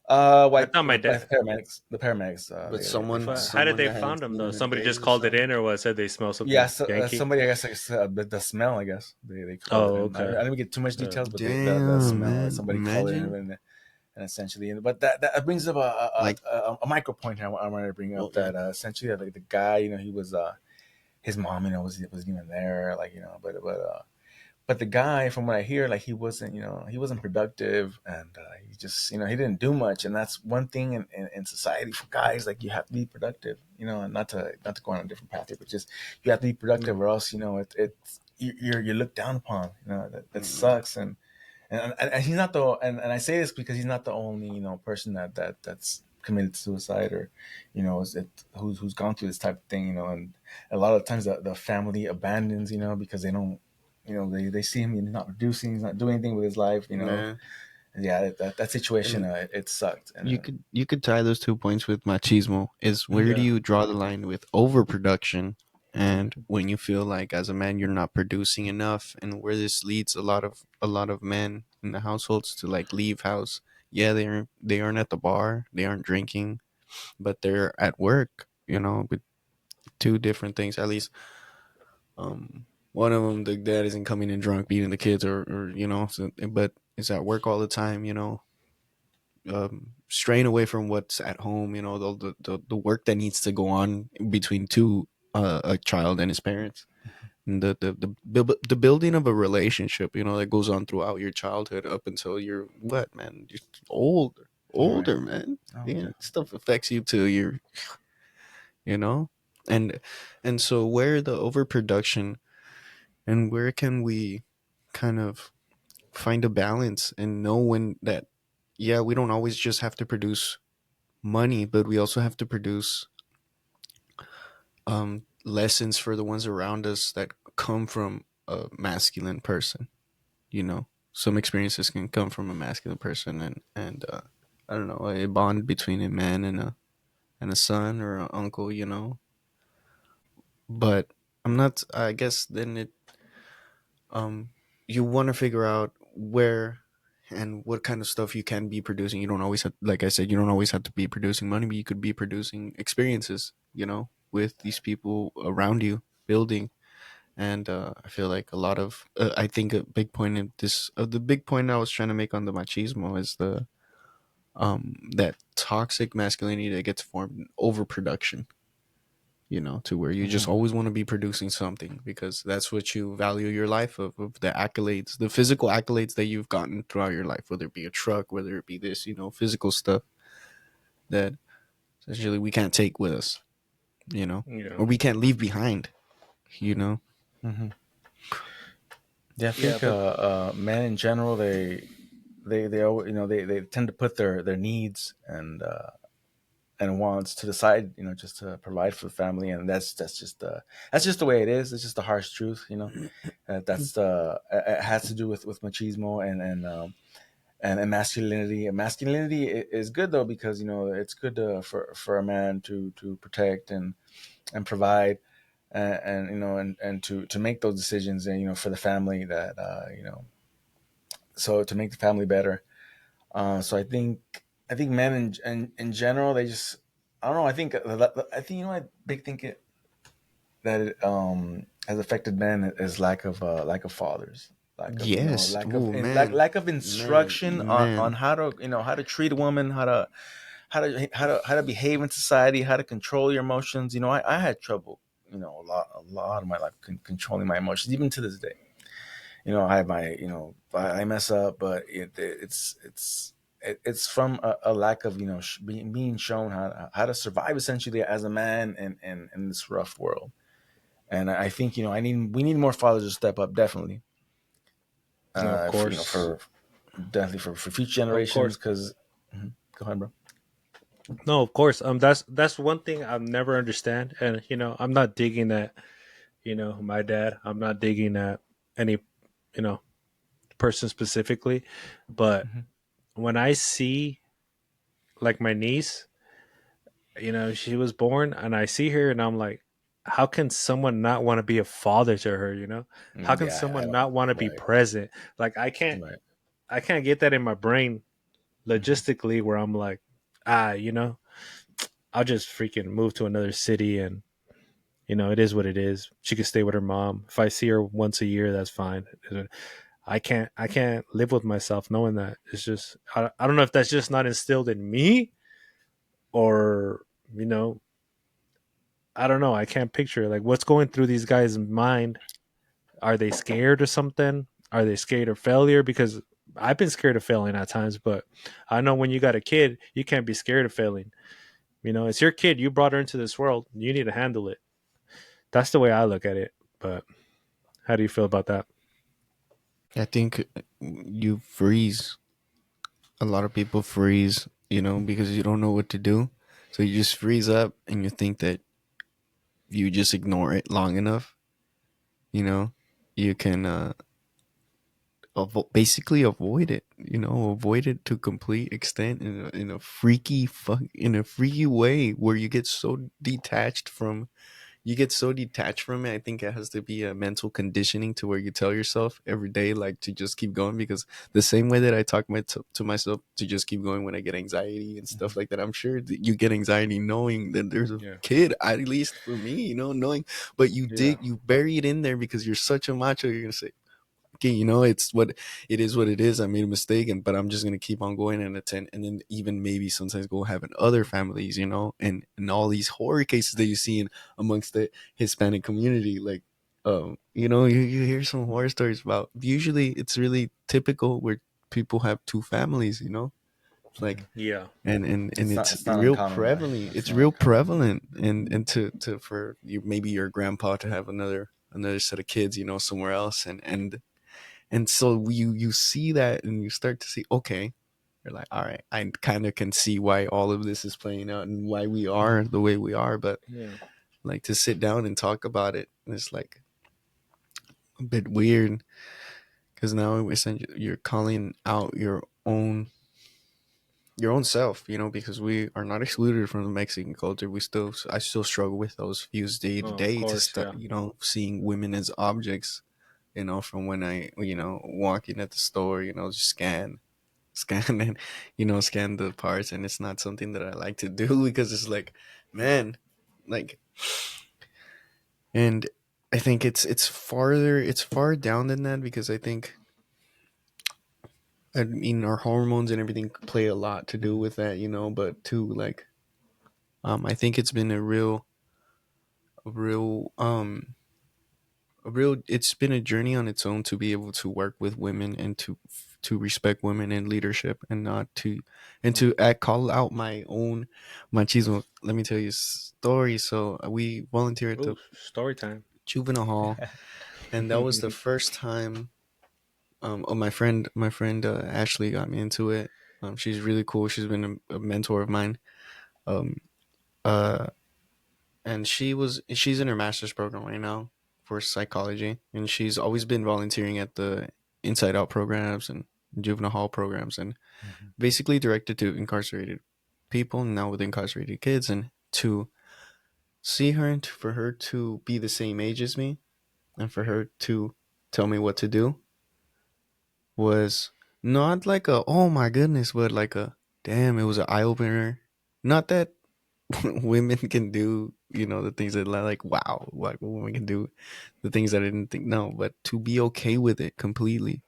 I Like thought my the dad. paramedics, But they someone found him. How did someone they that has found him been though? in his Somebody just grave or called it in, something. or said they smell Yeah, something Yankee? somebody, I guess, the smell. I guess they called it Oh, in. okay. I didn't get too much details, but the Damn, smell. man. Somebody called it in, Imagine. and essentially, but that brings up Like, a micro point here. I wanted to bring well, up yeah. that essentially, like the guy, he was his mom, wasn't even there, like but the guy, from what I hear, like he wasn't productive, and he just, he didn't do much, and that's one thing in society for guys, like you have to be productive, and not to go on a different path here, but just you have to be productive, or else, you're looked down upon, that sucks, and he's not and I say this because he's not the only person that's committed suicide, or is it who's gone through this type of thing, and a lot of times the family abandons, because they don't, they see him, he's not producing, he's not doing anything with his life, Man. yeah, that situation, And it sucked, and you could tie those 2 points with machismo. Is where do Yeah. you draw the line with overproduction and when you feel like as a man you're not producing enough, and where this leads a lot of men in the households to like leave house. Yeah, they aren't at the bar, they aren't drinking, but they're at work. With two different things at least. One of them, the dad isn't coming in drunk, beating the kids, but is at work all the time. Straying away from what's at home. The work that needs to go on between a child and his parents, and the building of a relationship. That goes on throughout your childhood up until you're what, man, just older, right. man. Oh, Yeah, stuff affects you till you're you know? And so where the overproduction, and where can we kind of find a balance and know when that, yeah, we don't always just have to produce money, but we also have to produce lessons for the ones around us that come from a masculine person, you know? Some experiences can come from a masculine person, and I don't know, a bond between a man and a son or an uncle, you know? But I'm not, I guess then it, um you want to figure out where and what kind of stuff you can be producing. You don't always have, like I said, you don't always have to be producing money, but you could be producing experiences, you know, with these people around you, building. And I feel like a lot of I think a big point of this, the big point I was trying to make on the machismo is the that toxic masculinity that gets formed in overproduction, you know, to where you just Mm-hmm. always want to be producing something because that's what you value your life of the accolades, the physical accolades that you've gotten throughout your life, whether it be a truck, whether it be this, you know, physical stuff that essentially we can't take with us, you know, Yeah. or we can't leave behind, you know. Mm-hmm. Yeah, I Yeah, think but men in general, they you know, they tend to put their needs and wants to the side, you know, just to provide for the family, and that's just the way it is. It's just the harsh truth, you know. That's it has to do with machismo and masculinity. And masculinity is good though, because you know it's good for a man to protect and provide, and you know, and to make those decisions, and you know, for the family, that you know, so to make the family better. So I think men in general, they just, I don't know. I think, you know, what big thing that it has affected men is lack of fathers, lack of, you know, Yes. Oh man, lack of man, instruction on man. how to, you know, how to treat a woman, how to behave in society, how to control your emotions. You know, I had trouble, you know, a lot of my life controlling my emotions, even to this day. You know, I have my, you know, I mess up, but it's from a lack of, you know, being shown how to survive essentially as a man in this rough world. And I think, you know, we need more fathers to step up, definitely. no, of For, you know, course, for definitely for future of generations, course, because go ahead, bro. no, of course. That's one thing I've never understand, and you know, I'm not digging at, you know, my dad. I'm not digging at any, you know, person specifically, but Mm-hmm. when I see like my niece, you know, she was born, and I see her, and I'm like, how can someone not want to be a father to her? You know, how can Yeah, I someone don't. not want to be Right, present? Like right. I can't get that in my brain Mm-hmm. logistically, where I'm like, you know, I'll just freaking move to another city, and you know, it is what it is. She can stay with her mom. If I see her once a year, that's fine. I can't live with myself knowing that. It's just I don't know if that's just not instilled in me, or you know, I don't know. I can't picture like what's going through these guys' mind. Are they scared or something? Are they scared of failure? Because I've been scared of failing at times, but I know when you got a kid, you can't be scared of failing. You know, it's your kid. You brought her into this world. You need to handle it. That's the way I look at it. But how do you feel about that? I think you freeze. A lot of people freeze, you know, because you don't know what to do. So you just freeze up and you think that you just ignore it long enough, you know, you can basically avoid it, you know, avoid it to complete extent in a freaky in a freaky way where you get so detached from it. I think it has to be a mental conditioning to where you tell yourself every day, like, to just keep going. Because the same way that I talk to myself to just keep going when I get anxiety and Mm-hmm. stuff like that, I'm sure that you get anxiety knowing that there's a Yeah. kid, at least for me, you know, knowing, but Yeah. you bury it in there because you're such a macho. You're going to say, okay, you know, it's what it is, what it is. I made a mistake, but I'm just gonna keep on going and attend, and then even maybe sometimes go have in other families, you know, and all these horror cases that you see in amongst the Hispanic community, like, you know, you hear some horror stories about. Usually, it's really typical where people have two families, you know, Like, Yeah. and it's it's not real uncommon, man. prevalent. It's It's not real uncommon. prevalent, and to for you, maybe your grandpa to have another set of kids, you know, somewhere else, and so you see that, and you start to see, okay, you're like, all right, I kind of can see why all of this is playing out and why we are the way we are, but Yeah. like to sit down and talk about it, it's like a bit weird because now essentially you're calling out your own self, you know, because we are not excluded from the Mexican culture. I still struggle with those views day to Oh, of day to course. start, Yeah. you know, seeing women as objects, you know, from when I, you know, walking at the store, you know, just scan and, you know, scan the parts. And it's not something that I like to do because it's like, man, like, and I think it's far down than that because I think, I mean, our hormones and everything play a lot to do with that, you know, but too, like, I think it's been a real, it's been a journey on its own to be able to work with women and to respect women in leadership and not to, and to call out my own machismo. Let me tell you a story. So we volunteer at Oh, the story time. juvenile hall, and that was the first time. Oh, my friend Ashley got me into it. She's really cool. She's been a mentor of mine. Um, uh, and she's in her master's program right now for psychology, and she's always been volunteering at the Inside Out programs and juvenile hall programs, and Mhm. basically directed to incarcerated people, now with incarcerated kids, and to see her and for her to be the same age as me, and for her to tell me what to do was not like a oh my goodness, but like a damn, it was an eye opener. Not that women can do, you know, the things that like wow, what women can do, the things that I didn't think, no, but to be okay with it completely,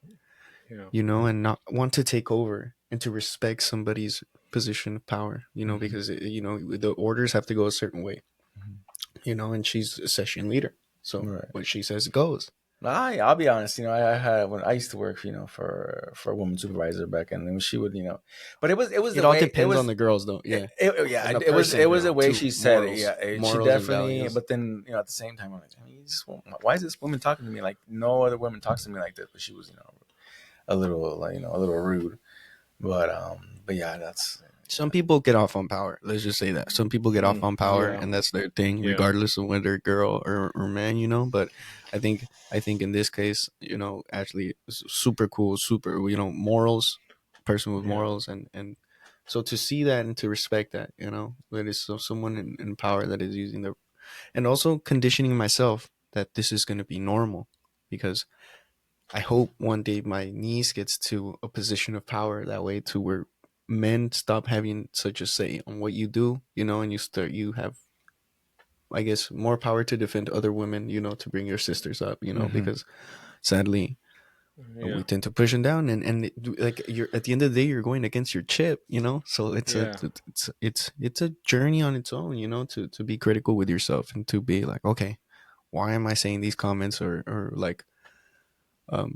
Yeah. you know, and not want to take over and to respect somebody's position of power, you know, Mhm. because you know the orders have to go a certain way, Mhm. you know, and she's a session leader, so Right. what she says goes. I'll be honest. I had when I used to work, for a woman supervisor back, and then she would, but it was It the all way it depends on was. the girls though, yeah, Yeah, and the it person, you was the know, way too, she said it. morals, Yeah, she morals and definitely. values. But then, at the same time, I'm like, I mean, why is this woman talking to me like no other woman talks to me like this? But she was, a little, like, a little rude. But yeah, that's Some people get off on power. Let's just say that some people get off mm, on power, Yeah. and that's their thing, Yeah. regardless of whether girl or man. You know, but I think in this case, you know, actually, super cool, super, you know, morals, person with Yeah. morals, and so to see that and to respect that, you know, that is someone in power that is using the, and also conditioning myself that this is going to be normal, because I hope one day my niece gets to a position of power that way, to where men stop having such a say on what you do, you know, and you have, I guess, more power to defend other women, you know, to bring your sisters up, you know, hmm because sadly we Yeah. tend to push them down, like you're at the end of the day you're going against your chip, you know, so Yeah. it's a journey on its own, you know, to be critical with yourself and to be like, okay, why am I saying these comments, or like,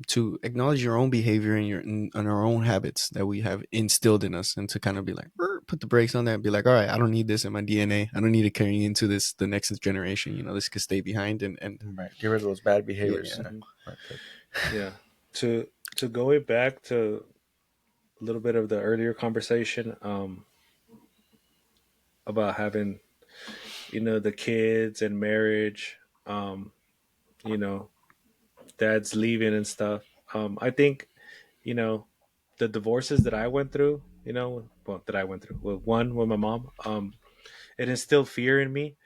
to acknowledge your own behavior and our own habits that we have instilled in us, and to kind of be like, put the brakes on that and be like, all right, I don't need this in my DNA. I don't need to carry into the next generation. You know, this could stay behind, and right. Get rid of those bad behaviors. yeah, Yeah. Mhm. Right, good. Yeah. To go it back to a little bit of the earlier conversation, about having, the kids and marriage, um, you know, dad's leaving and stuff. I think, you know, the divorces that I went through, that I went through, well, one with my mom, it instilled fear in me,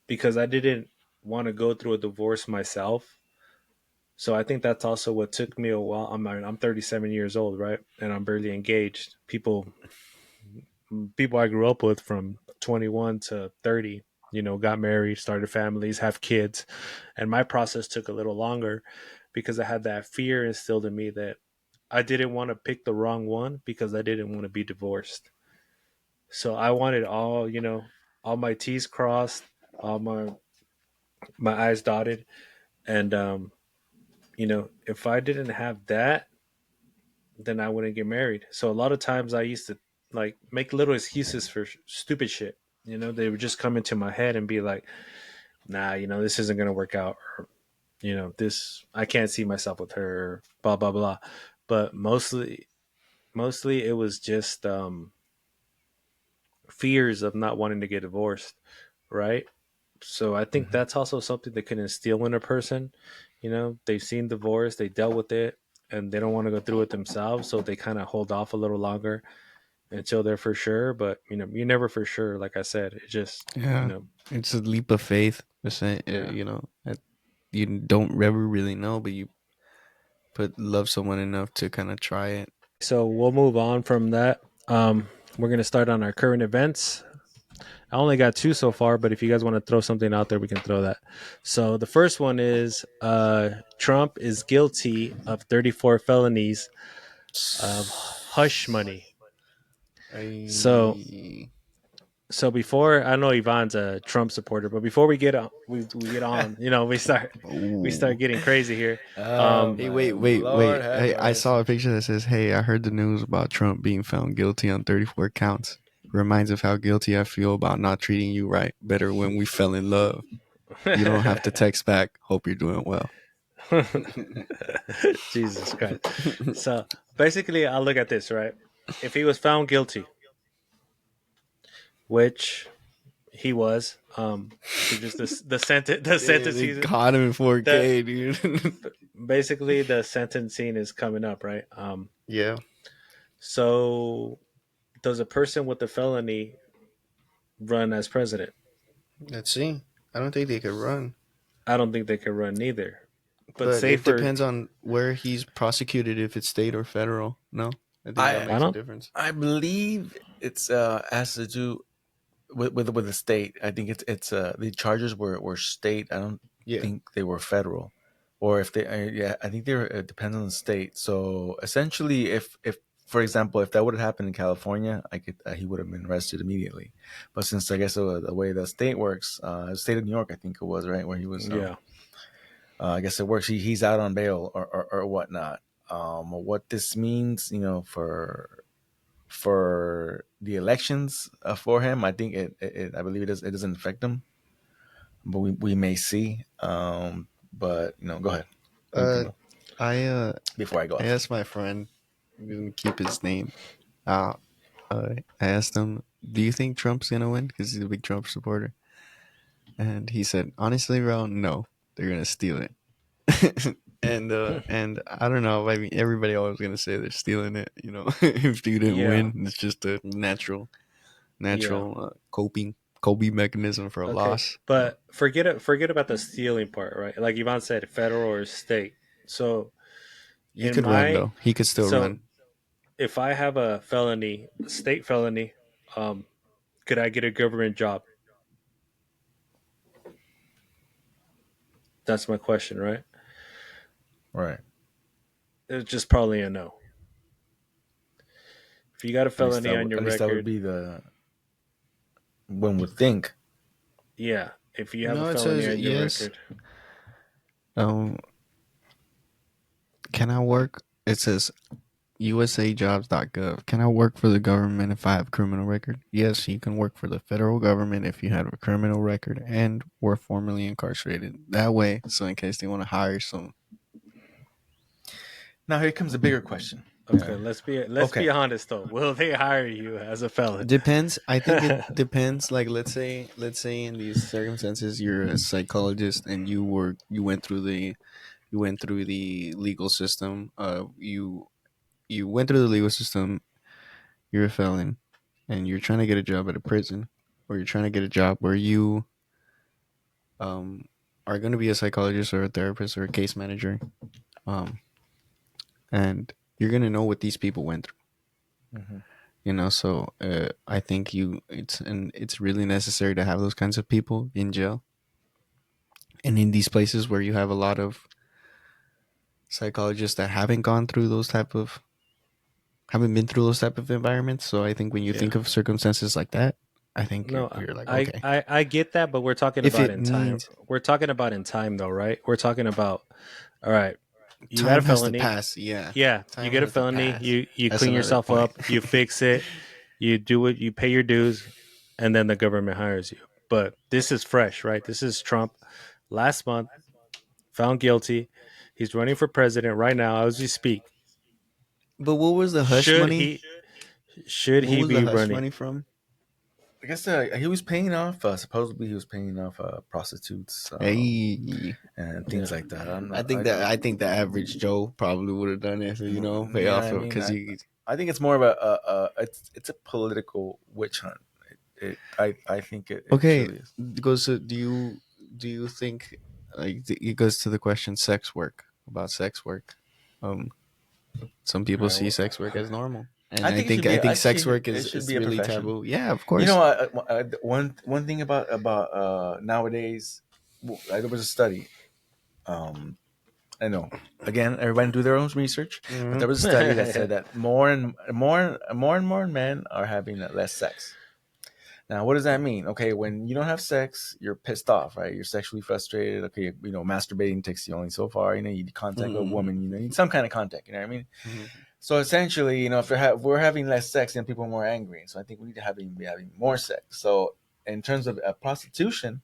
because I didn't want to go through a divorce myself. So I think that's also what took me a while. I'm 37 years old, right, and I'm barely engaged. People I grew up with from 21 to 30, got married, started families, have kids, and my process took a little longer because I had that fear instilled in me that I didn't want to pick the wrong one because I didn't want to be divorced. So I wanted all my T's crossed, all my I's dotted, and if I didn't have that, then I wouldn't get married. So a lot of times I used to like make little excuses for stupid shit. You know, they would just come into my head and be like, "Nah, you know, this isn't gonna work out," or you know, this I can't see myself with her, or blah blah blah. But mostly it was just fears of not wanting to get divorced, right? So I think Hmm. that's also something that can instill in a person. You know, they've seen divorce, they dealt with it, and they don't want to go through it themselves, so they kind of hold off a little longer until they're for sure. But you know, you're never for sure. Like I said, it just you Yeah, know, it's a leap of faith. yeah. You know, you don't ever really know, but you love someone enough to kind of try it. So we'll move on from that. We're gonna start on our current events. I only got two so far, but if you guys want to throw something out there, we can throw that. So the first one is Trump is guilty of 34 felonies of hush money. So I before I know Ivan's a Trump supporter, but before we get on, you know, we start oh. getting crazy here. Oh Um, Hey, my wait. Lord, have Hey, I saw mercy. a picture that says, "Hey, I heard the news about Trump being found guilty on 34 counts. Reminds of how guilty I feel about not treating you right. Better when we fell in love. You don't have to text back. Hope you're doing well." Jesus Christ. So basically, I look at this right. If he was found guilty, which he was, through just the Yeah, they sentencing, caught him in the 4K, dude. basically the sentencing is coming up, right? Yeah. So does a person with a felony run as president? Let's see. I don't think they could run. I don't think they can run neither. But But say it for depends on where he's prosecuted, if it's state or federal. No? I think that I I makes a don't. difference. I believe it's has to do with the state. I think it's the charges were state. I don't Yeah. think they were federal, or if they yeah, I think they're it depends on the state. So essentially, if for example, if that would have happened in California, I could he would have been arrested immediately. But since I guess the way the state works, the state of New York, I think it was right where he was. Yeah. I guess it works. He's out on bail or whatnot. What this means, for the elections for him, I think I believe it doesn't affect him, but we may see. But go ahead. Uh, Continue I uh, before I go I off. asked my friend, I'm gonna keep his name. Uh, I asked him, "Do you think Trump's gonna win?" Because he's a big Trump supporter, and he said, "Honestly, bro, no, they're gonna steal it." And I don't know. I mean, everybody always gonna say they're stealing it. You know, if you didn't Yeah. win, it's just a Yeah. natural coping mechanism for a Okay. loss. But forget about the stealing part, right? Like Ivan said, federal or state. So He in could run my though. He could still so run. if I have a felony, state felony, um, could I get a government job? That's my question, right? Right. It's just probably a no. If you got a At least felony on your at least that would record, be the one would think. yeah. If you have a No, it felony says on your yes. record, Um, can I work? It says usajobs.gov. Can I work for the government if I have a criminal record? Yes, you can work for the federal government if you have a criminal record and were formerly incarcerated. That way, so in case they want to hire some. Now here comes a bigger question. okay. Yeah. Let's be Okay. honest though. Will they hire you as a felon? Depends. I think it depends. Like let's say in these circumstances you're a psychologist and you went through the legal system. You went through the legal system. You're a felon, and you're trying to get a job at a prison, or you're trying to get a job where you um are going to be a psychologist or a therapist or a case manager, um, and you're going to know what these people went through. Hmm. So I think it's really necessary to have those kinds of people in jail and in these places where you have a lot of psychologists that haven't been through those type of environments. So I think when you Yeah. think of circumstances like that, I think No, you're like, I, okay, I I get that, but we're talking if about it in time. means We're talking about in time though, right? We're talking about all right. you got a felony. Pass, yeah. Yeah, you get a felony. You clean yourself up. You fix it. You do it. You pay your dues, and then the government hires you. But this is fresh, right? This is Trump. Last month, found guilty. He's running for president right now as we speak. But what was the hush money? Should he be running? Money from? I guess he was paying off. Supposedly, he was paying off prostitutes and things like that. I think the average Joe probably would have done it. Pay off because I think it's more of a it's a political witch hunt. I think it. Okay, really is. It goes to, do you think it goes to the question sex work? Some people see sex work as normal. And I think sex work is really taboo. Yeah, of course. One thing about nowadays, there was a study. I know. Again, everybody do their own research, but there was a study that said that more and more men are having less sex. Now, what does that mean? Okay, when you don't have sex, you're pissed off, right? You're sexually frustrated. Okay, masturbating takes you only so far. You need contact with a woman. You need some kind of contact. You know what I mean? Mm-hmm. So essentially, if we're having less sex, then people are more angry. So I think we need to be having more sex. So in terms of prostitution,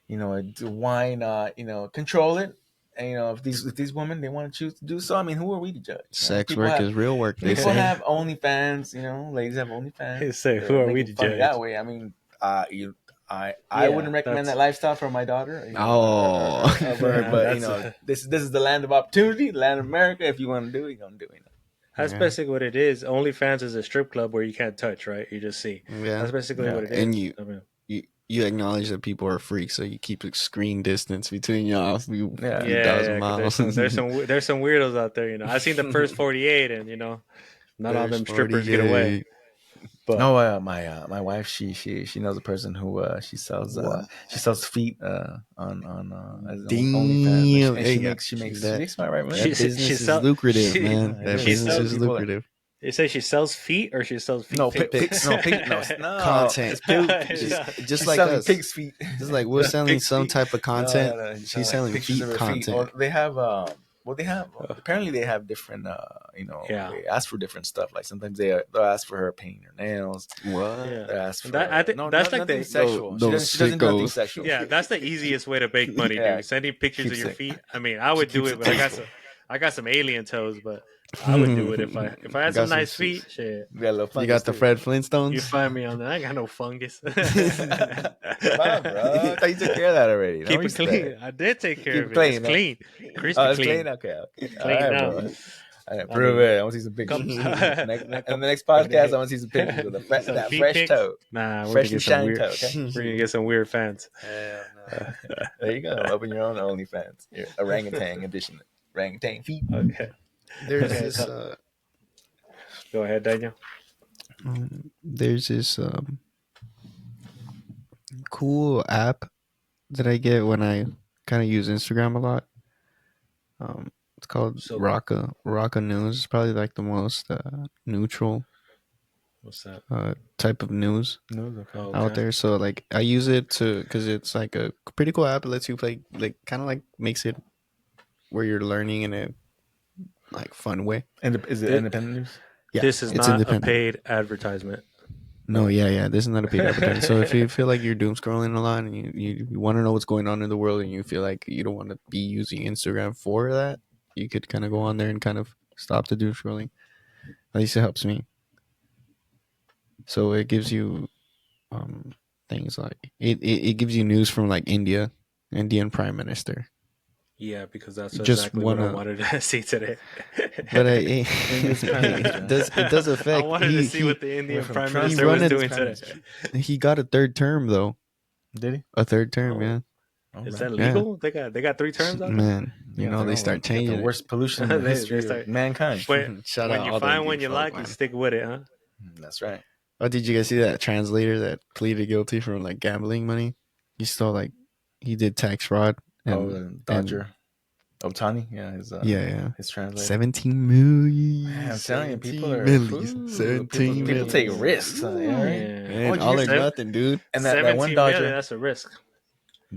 why not, control it? And if these women, they want to choose to do so, I mean, who are we to judge? Sex work is real work. People have OnlyFans, ladies have OnlyFans. They say, who are we to judge? That way, I mean, I wouldn't recommend that lifestyle for my daughter. But this is the land of opportunity, the land of America. If you want to do it, you're gonna do it. That's basically what it is. OnlyFans is a strip club where you can't touch, right? You just see. Yeah. That's basically what it is. And you acknowledge that people are freaks, so you keep a screen distance between y'all. Miles. There's some weirdos out there. I've seen the first 48, and not all them strippers get away. But no, my wife, she knows a person who she sells feet on OnlyFans. And she makes my right money. That business is lucrative, man. That business is lucrative. You say she sells feet or she sells feet? No, pics. No, content. Just like us. Pig's feet. Just like we're selling some type of content. No, she's selling feet content. Or they have apparently they have different they ask for different stuff. Like sometimes they'll ask for her painting her nails. What? They ask for that's like the sexual. She doesn't do anything sexual. Yeah, that's the easiest way to make money, dude. Sending pictures of your feet. I mean, I would do it, but I got some alien toes, but I would do it if I had some nice feet. Shit. You got the Fred Flintstones? You find me on that. I got no fungus. Come on, bro. I thought you took care of that already. Keep it clean. I did take care of it. It's clean. Crispy clean. Okay. Clean now. Prove it. I want to see some pictures. In the next podcast, I want to see some pictures with that fresh toe. Nah, we're gonna shiny toe. Okay? We're gonna get some weird fans. There you go. Open your own OnlyFans. Orangutan edition. Orangutan feet. Okay. There's this. Go ahead, Daniel. There's this cool app that I get when I kind of use Instagram a lot. It's called Rocka News. It's probably like the most neutral. What's that? Type of news out there. So like I use it because it's like a pretty cool app. It lets you play, like kind of like makes it where you're learning in a like fun way. And is it independent news? Yeah, this is not a paid advertisement. No, yeah. This is not a paid advertisement. So if you feel like you're doom scrolling a lot and you want to know what's going on in the world and you feel like you don't want to be using Instagram for that, you could kind of go on there and kind of stop the doom scrolling. At least it helps me. So it gives you things like it gives you news from like Indian Prime Minister. Yeah, because that's exactly what I wanted to see today. But it does affect. I wanted to see what the Indian Prime Minister was doing today. He got a third term though. Did he? A third term, yeah. Is that legal? Yeah. They got 3 terms on it? Man, they start changing. The worst pollution in the history of mankind. When you find one you like, you stick with it, huh? That's right. Oh, did you guys see that translator that pleaded guilty for like gambling money? He stole he did tax fraud. Dodger. Otani, his translator. 17 million. Man, I'm telling you, people are 17 people take risks. Man, all or nothing, dude. And that one Dodger, that's a risk.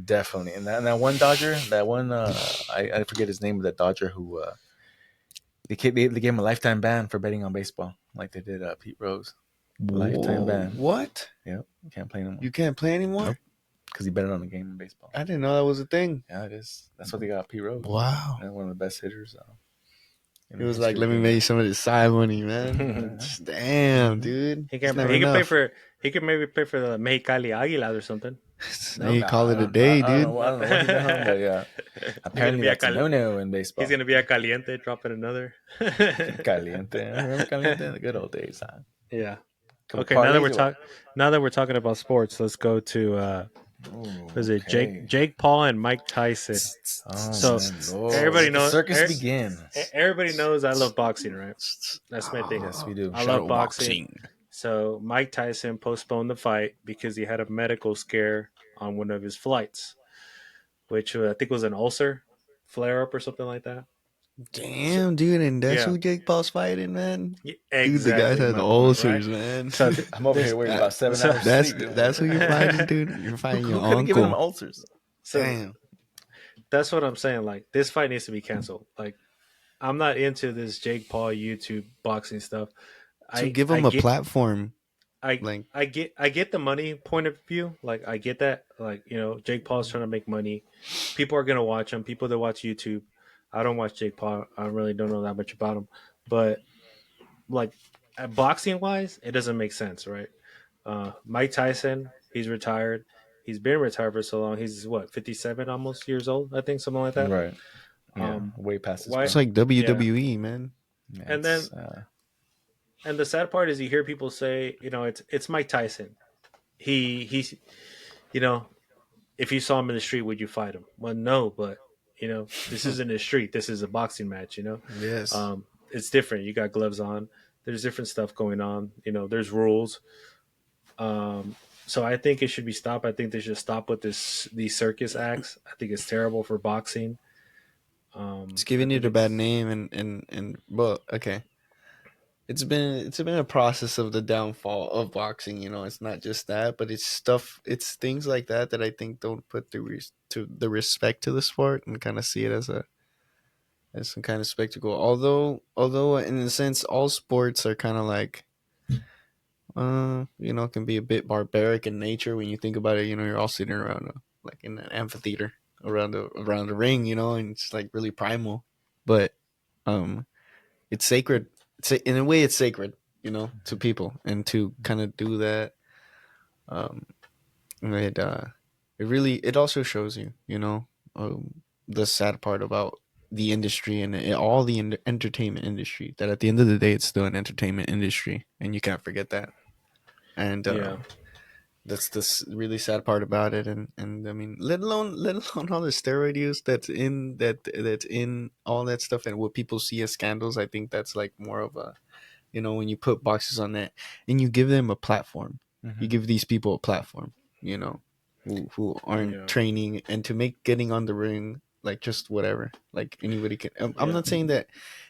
Definitely. And that one Dodger, I forget his name, but that Dodger who They gave him a lifetime ban for betting on baseball, like they did Pete Rose. Lifetime ban. What? Yep, you can't play anymore. You can't play anymore? Nope. Because he betted on the game in baseball. I didn't know that was a thing. Yeah, it is. That's what they got Pete Rose. Wow. One of the best hitters. It was like, let me make you some of this side money, man. Damn, dude. He can pay for. He can maybe pay for the Mexicali Águilas or something. No, you call it a day, dude. I don't know what he done, but yeah. Apparently that's a no-no in baseball. He's gonna be at Caliente, dropping another. Caliente. Remember Caliente in the good old days, huh? Yeah. Okay, now that we're talking about sports, let's go to was it Jake Paul and Mike Tyson? So everybody knows the circus begins. Everybody knows I love boxing, right? That's my thing. Yes, we do. I love boxing. So Mike Tyson postponed the fight because he had a medical scare on one of his flights, which I think was an ulcer flare up or something like that. Damn, dude, and that's who Jake Paul's fighting, man. Yeah, exactly. Dude, the guy has ulcers, right? Man. So I'm over here worried about 7 hours sleep. That's who you're fighting, dude. You're fighting your uncle. Giving him ulcers. So, damn. That's what I'm saying. Like, this fight needs to be canceled. Like, I'm not into this Jake Paul YouTube boxing stuff. Give him a platform. I get the money point of view. Like, I get that. Like, Jake Paul's trying to make money. People are gonna watch him. People that watch YouTube. I don't watch Jake Paul. I really don't know that much about him. But like, boxing wise, it doesn't make sense, right? Mike Tyson, he's retired. He's been retired for so long. He's 57 almost years old, I think, something like that. Right. Yeah, way past his It's like WWE, man. Yeah, and then and the sad part is you hear people say, it's Mike Tyson. He's if you saw him in the street, would you fight him? Well, no, but this isn't a street. This is a boxing match. Yes. It's different. You got gloves on. There's different stuff going on. There's rules. So I think it should be stopped. I think they should stop with these circus acts. I think it's terrible for boxing. It's giving it a bad name, and well, okay. It's been a process of the downfall of boxing. It's not just that, but it's things like that I think don't put the respect to the sport and kind of see it as some kind of spectacle. Although in a sense, all sports are kind of like, can be a bit barbaric in nature when you think about it. You're all sitting around like in an amphitheater around the ring, and it's like really primal, but it's sacred. In a way, it's sacred, to people, and to kind of do that, it also shows you, the sad part about the industry and all the entertainment industry, that at the end of the day, it's still an entertainment industry, and you can't forget that. And that's the really sad part about it, and I mean, let alone all the steroid use that's in all that stuff, and what people see as scandals. I think that's like more of a, when you put boxers on that and you give them a platform, you give these people a platform, who aren't training, and to make getting on the ring like just whatever, like anybody can. I'm not saying that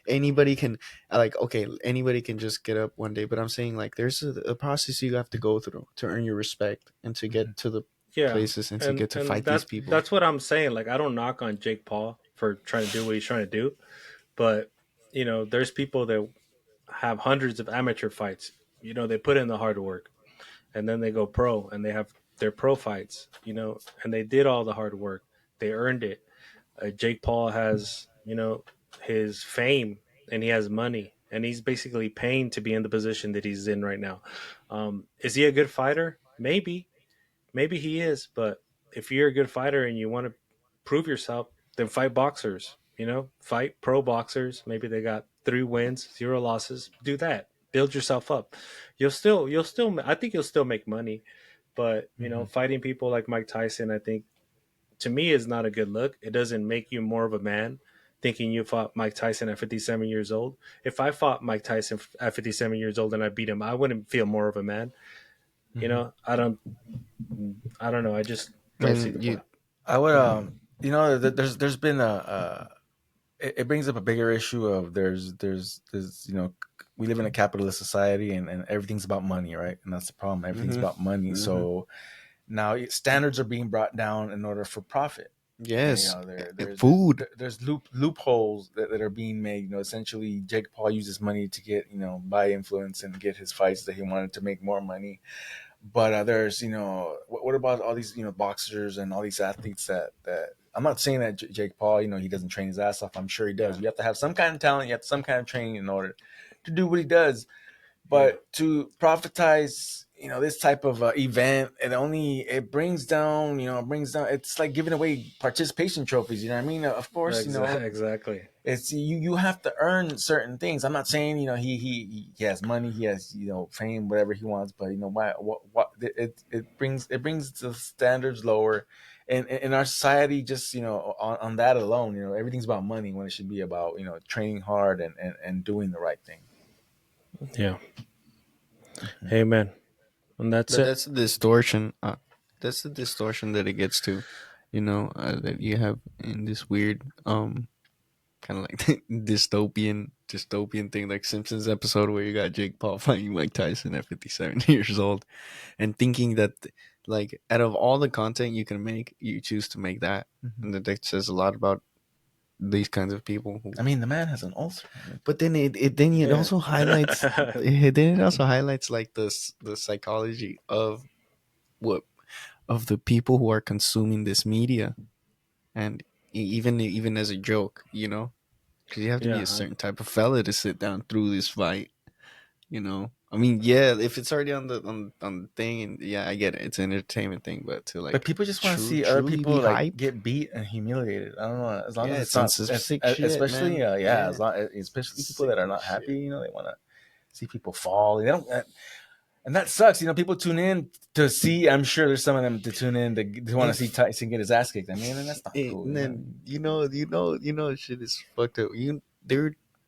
anybody can, anybody can just get up one day, but I'm saying like there's a process you have to go through to earn your respect and to get to the places and to get to fight these people. That's what I'm saying. Like, I don't knock on Jake Paul for trying to do what he's trying to do, but there's people that have hundreds of amateur fights. They put in the hard work, and then they go pro, and they have their pro fights. And they did all the hard work. They earned it. Jake Paul has, his fame, and he has money, and he's basically paying to be in the position that he's in right now. Is he a good fighter? Maybe he is, but if you're a good fighter and you want to prove yourself, then fight boxers, fight pro boxers. Maybe they got 3 wins, 0 losses. Do that. Build yourself up. I think you'll still make money, but fighting people like Mike Tyson, I think, to me, is not a good look. It doesn't make you more of a man, thinking you fought Mike Tyson at 57 years old. If I fought Mike Tyson at 57 years old and I beat him, I wouldn't feel more of a man. I don't know. I just don't see the point. I would, there's been it brings up a bigger issue of there's we live in a capitalist society, and everything's about money, right? And that's the problem. Everything's about money. So now standards are being brought down in order for profit. And, Yes, food. there's loopholes that are being made. Essentially, Jake Paul uses money to get, buy influence and get his fights that he wanted to make more money. But there's, what about all these, boxers and all these athletes that I'm not saying that Jake Paul, he doesn't train his ass off. I'm sure he does. You have to have some kind of talent. You have some kind of training in order to do what he does. But to profitize, this type of event, it brings down, it's like giving away participation trophies. You know what I mean? Of course, Exactly. it's you have to earn certain things. I'm not saying, he has money, he has, fame, whatever he wants, but why, what it brings the standards lower, and in our society, just, on that alone, everything's about money when it should be about, training hard and doing the right thing. Yeah. Amen. And that's But it. that's the distortion. That's the distortion that it gets to, that you have in this weird, kind of like dystopian thing, like Simpsons episode where you got Jake Paul fighting Mike Tyson at 57 years old, and thinking that, like, out of all the content you can make, you choose to make that, and that says a lot about these kinds of people. I mean, the man has an ulcer. But then it also highlights then it also highlights like the psychology of what of the people who are consuming this media, and even as a joke, because you have to be a certain type of fella to sit down through this fight. I mean, yeah, if it's already on the thing, and yeah, I get it, it's an entertainment thing, but to, like, But people just want to see other people like get beat and humiliated. I don't know. As long as it's not, sick shit, especially man. as long, especially people that are not happy. They want to see people fall. They don't, and that sucks. People tune in to see. I'm sure there's some of them to tune in to want to see Tyson get his ass kicked. I mean, and that's not cool. And then shit is fucked up.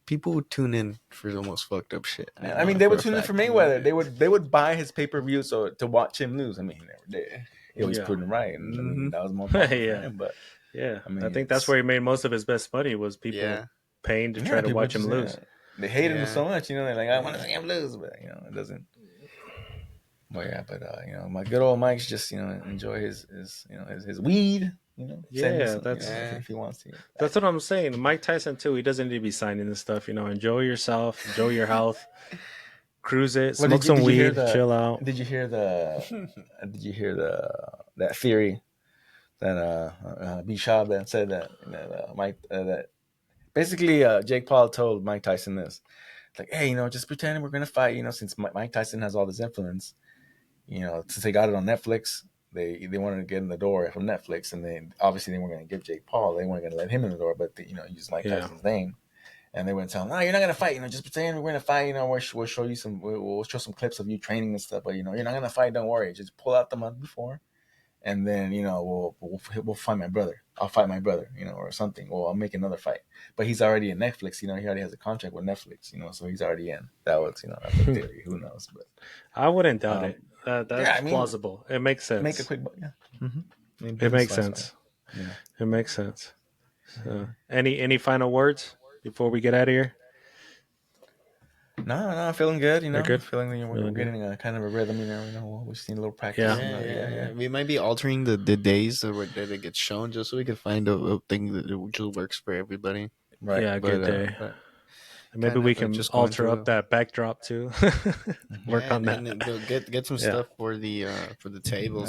People would tune in for the most fucked up shit. I mean, they would tune in for Mayweather. They would buy his pay-per-view to watch him lose. I mean, he never did. He always proved him right, and I mean, that was more fun for him. But I mean, I think that's where he made most of his best money, was people paying to try to watch him lose. They hate him so much, they're like, I want to see him lose, but it doesn't. Well, yeah, but my good old Mike's just enjoy his weed. If he wants to. That's what I'm saying. Mike Tyson too. He doesn't need to be signing this stuff. Enjoy yourself, enjoy your health, cruise it, smoke some weed, chill out. Did you hear that theory that Bishop that said that Mike that basically Jake Paul told Mike Tyson this, like, hey, just pretend we're gonna fight. Since Mike Tyson has all this influence, since they got it on Netflix. They wanted to get in the door from Netflix, and they obviously they weren't going to give Jake Paul. They weren't going to let him in the door, but they, use Mike Tyson's name, and they went tell him, "No, you're not going to fight. Just pretend we're going to fight. We'll show you we'll show some clips of you training and stuff, but you're not going to fight. Don't worry. Just pull out the month before, and then we'll fight my brother. I'll fight my brother, or something. Well, I'll make another fight. But he's already in Netflix. He already has a contract with Netflix. So he's already in. That was that's a theory. Who knows? But I wouldn't doubt it. That's plausible. It makes sense. Make a quick, It makes sense. It makes sense. So, any final words before we get out of here? No, I'm feeling good. Good? Feeling we're getting a kind of a rhythm. We just need a little practice. Yeah. We might be altering the days that it gets shown, just so we can find a thing that just works for everybody. Right. Yeah, a good day. Maybe we can just alter up that backdrop too. Work on that. And get some stuff for the table.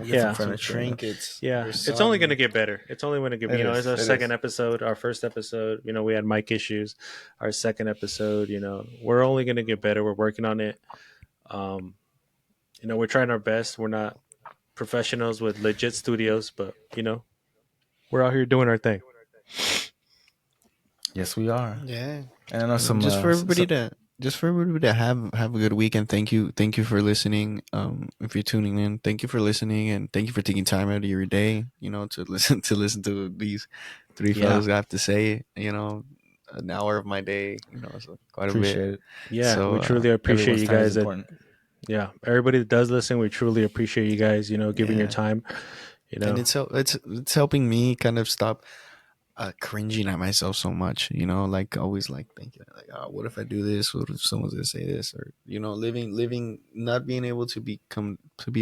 Get some trinkets. Yeah, it's only going to get better. It's only going to get. It's our second episode. Our first episode, we had mic issues. Our second episode, we're only going to get better. We're working on it. We're trying our best. We're not professionals with legit studios, but we're out here doing our thing. Yes, we are. Yeah. And I know just for everybody to have a good weekend. Thank you for listening. If you're tuning in, thank you for listening, and thank you for taking time out of your day, to listen to these three fellas I have to say. An hour of my day, so quite a bit. It. Yeah, so, we truly appreciate you guys. Everybody that does listen, we truly appreciate you guys. Giving your time. And it's helping me kind of stop cringing at myself so much, like always like thinking like, oh, what if I do this? What if someone's gonna say this? Or living, not being able to be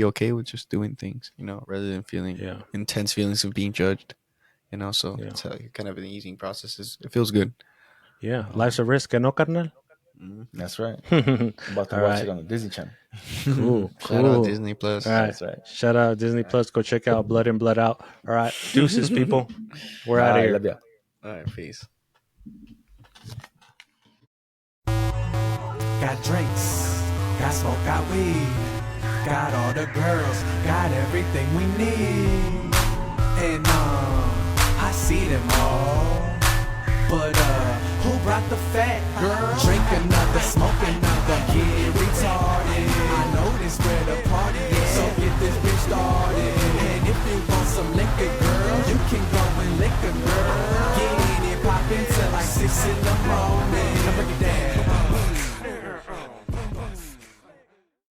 okay with just doing things, rather than feeling intense feelings of being judged. you know. So it's kind of an easing process. It feels good. Yeah, life's a risk, no, carnal? That's right. I'm about to watch right. it on the Disney Channel. Cool. Shout out Disney Plus. All right. That's right. Shout out Disney Plus. Go check out Blood In, Blood Out. All right. Deuces, people. We're out of here. Love ya. All right, peace. Got drinks, got smoke, got weed, got all the girls, got everything we need. And I see them all. But who brought the fat girl? Drink another, smoke another, get retarded. I know this where the party is, so get this bitch started. And if you want some liquor, girl, you can go and lick a girl. Get it poppin' till like 6 in the morning.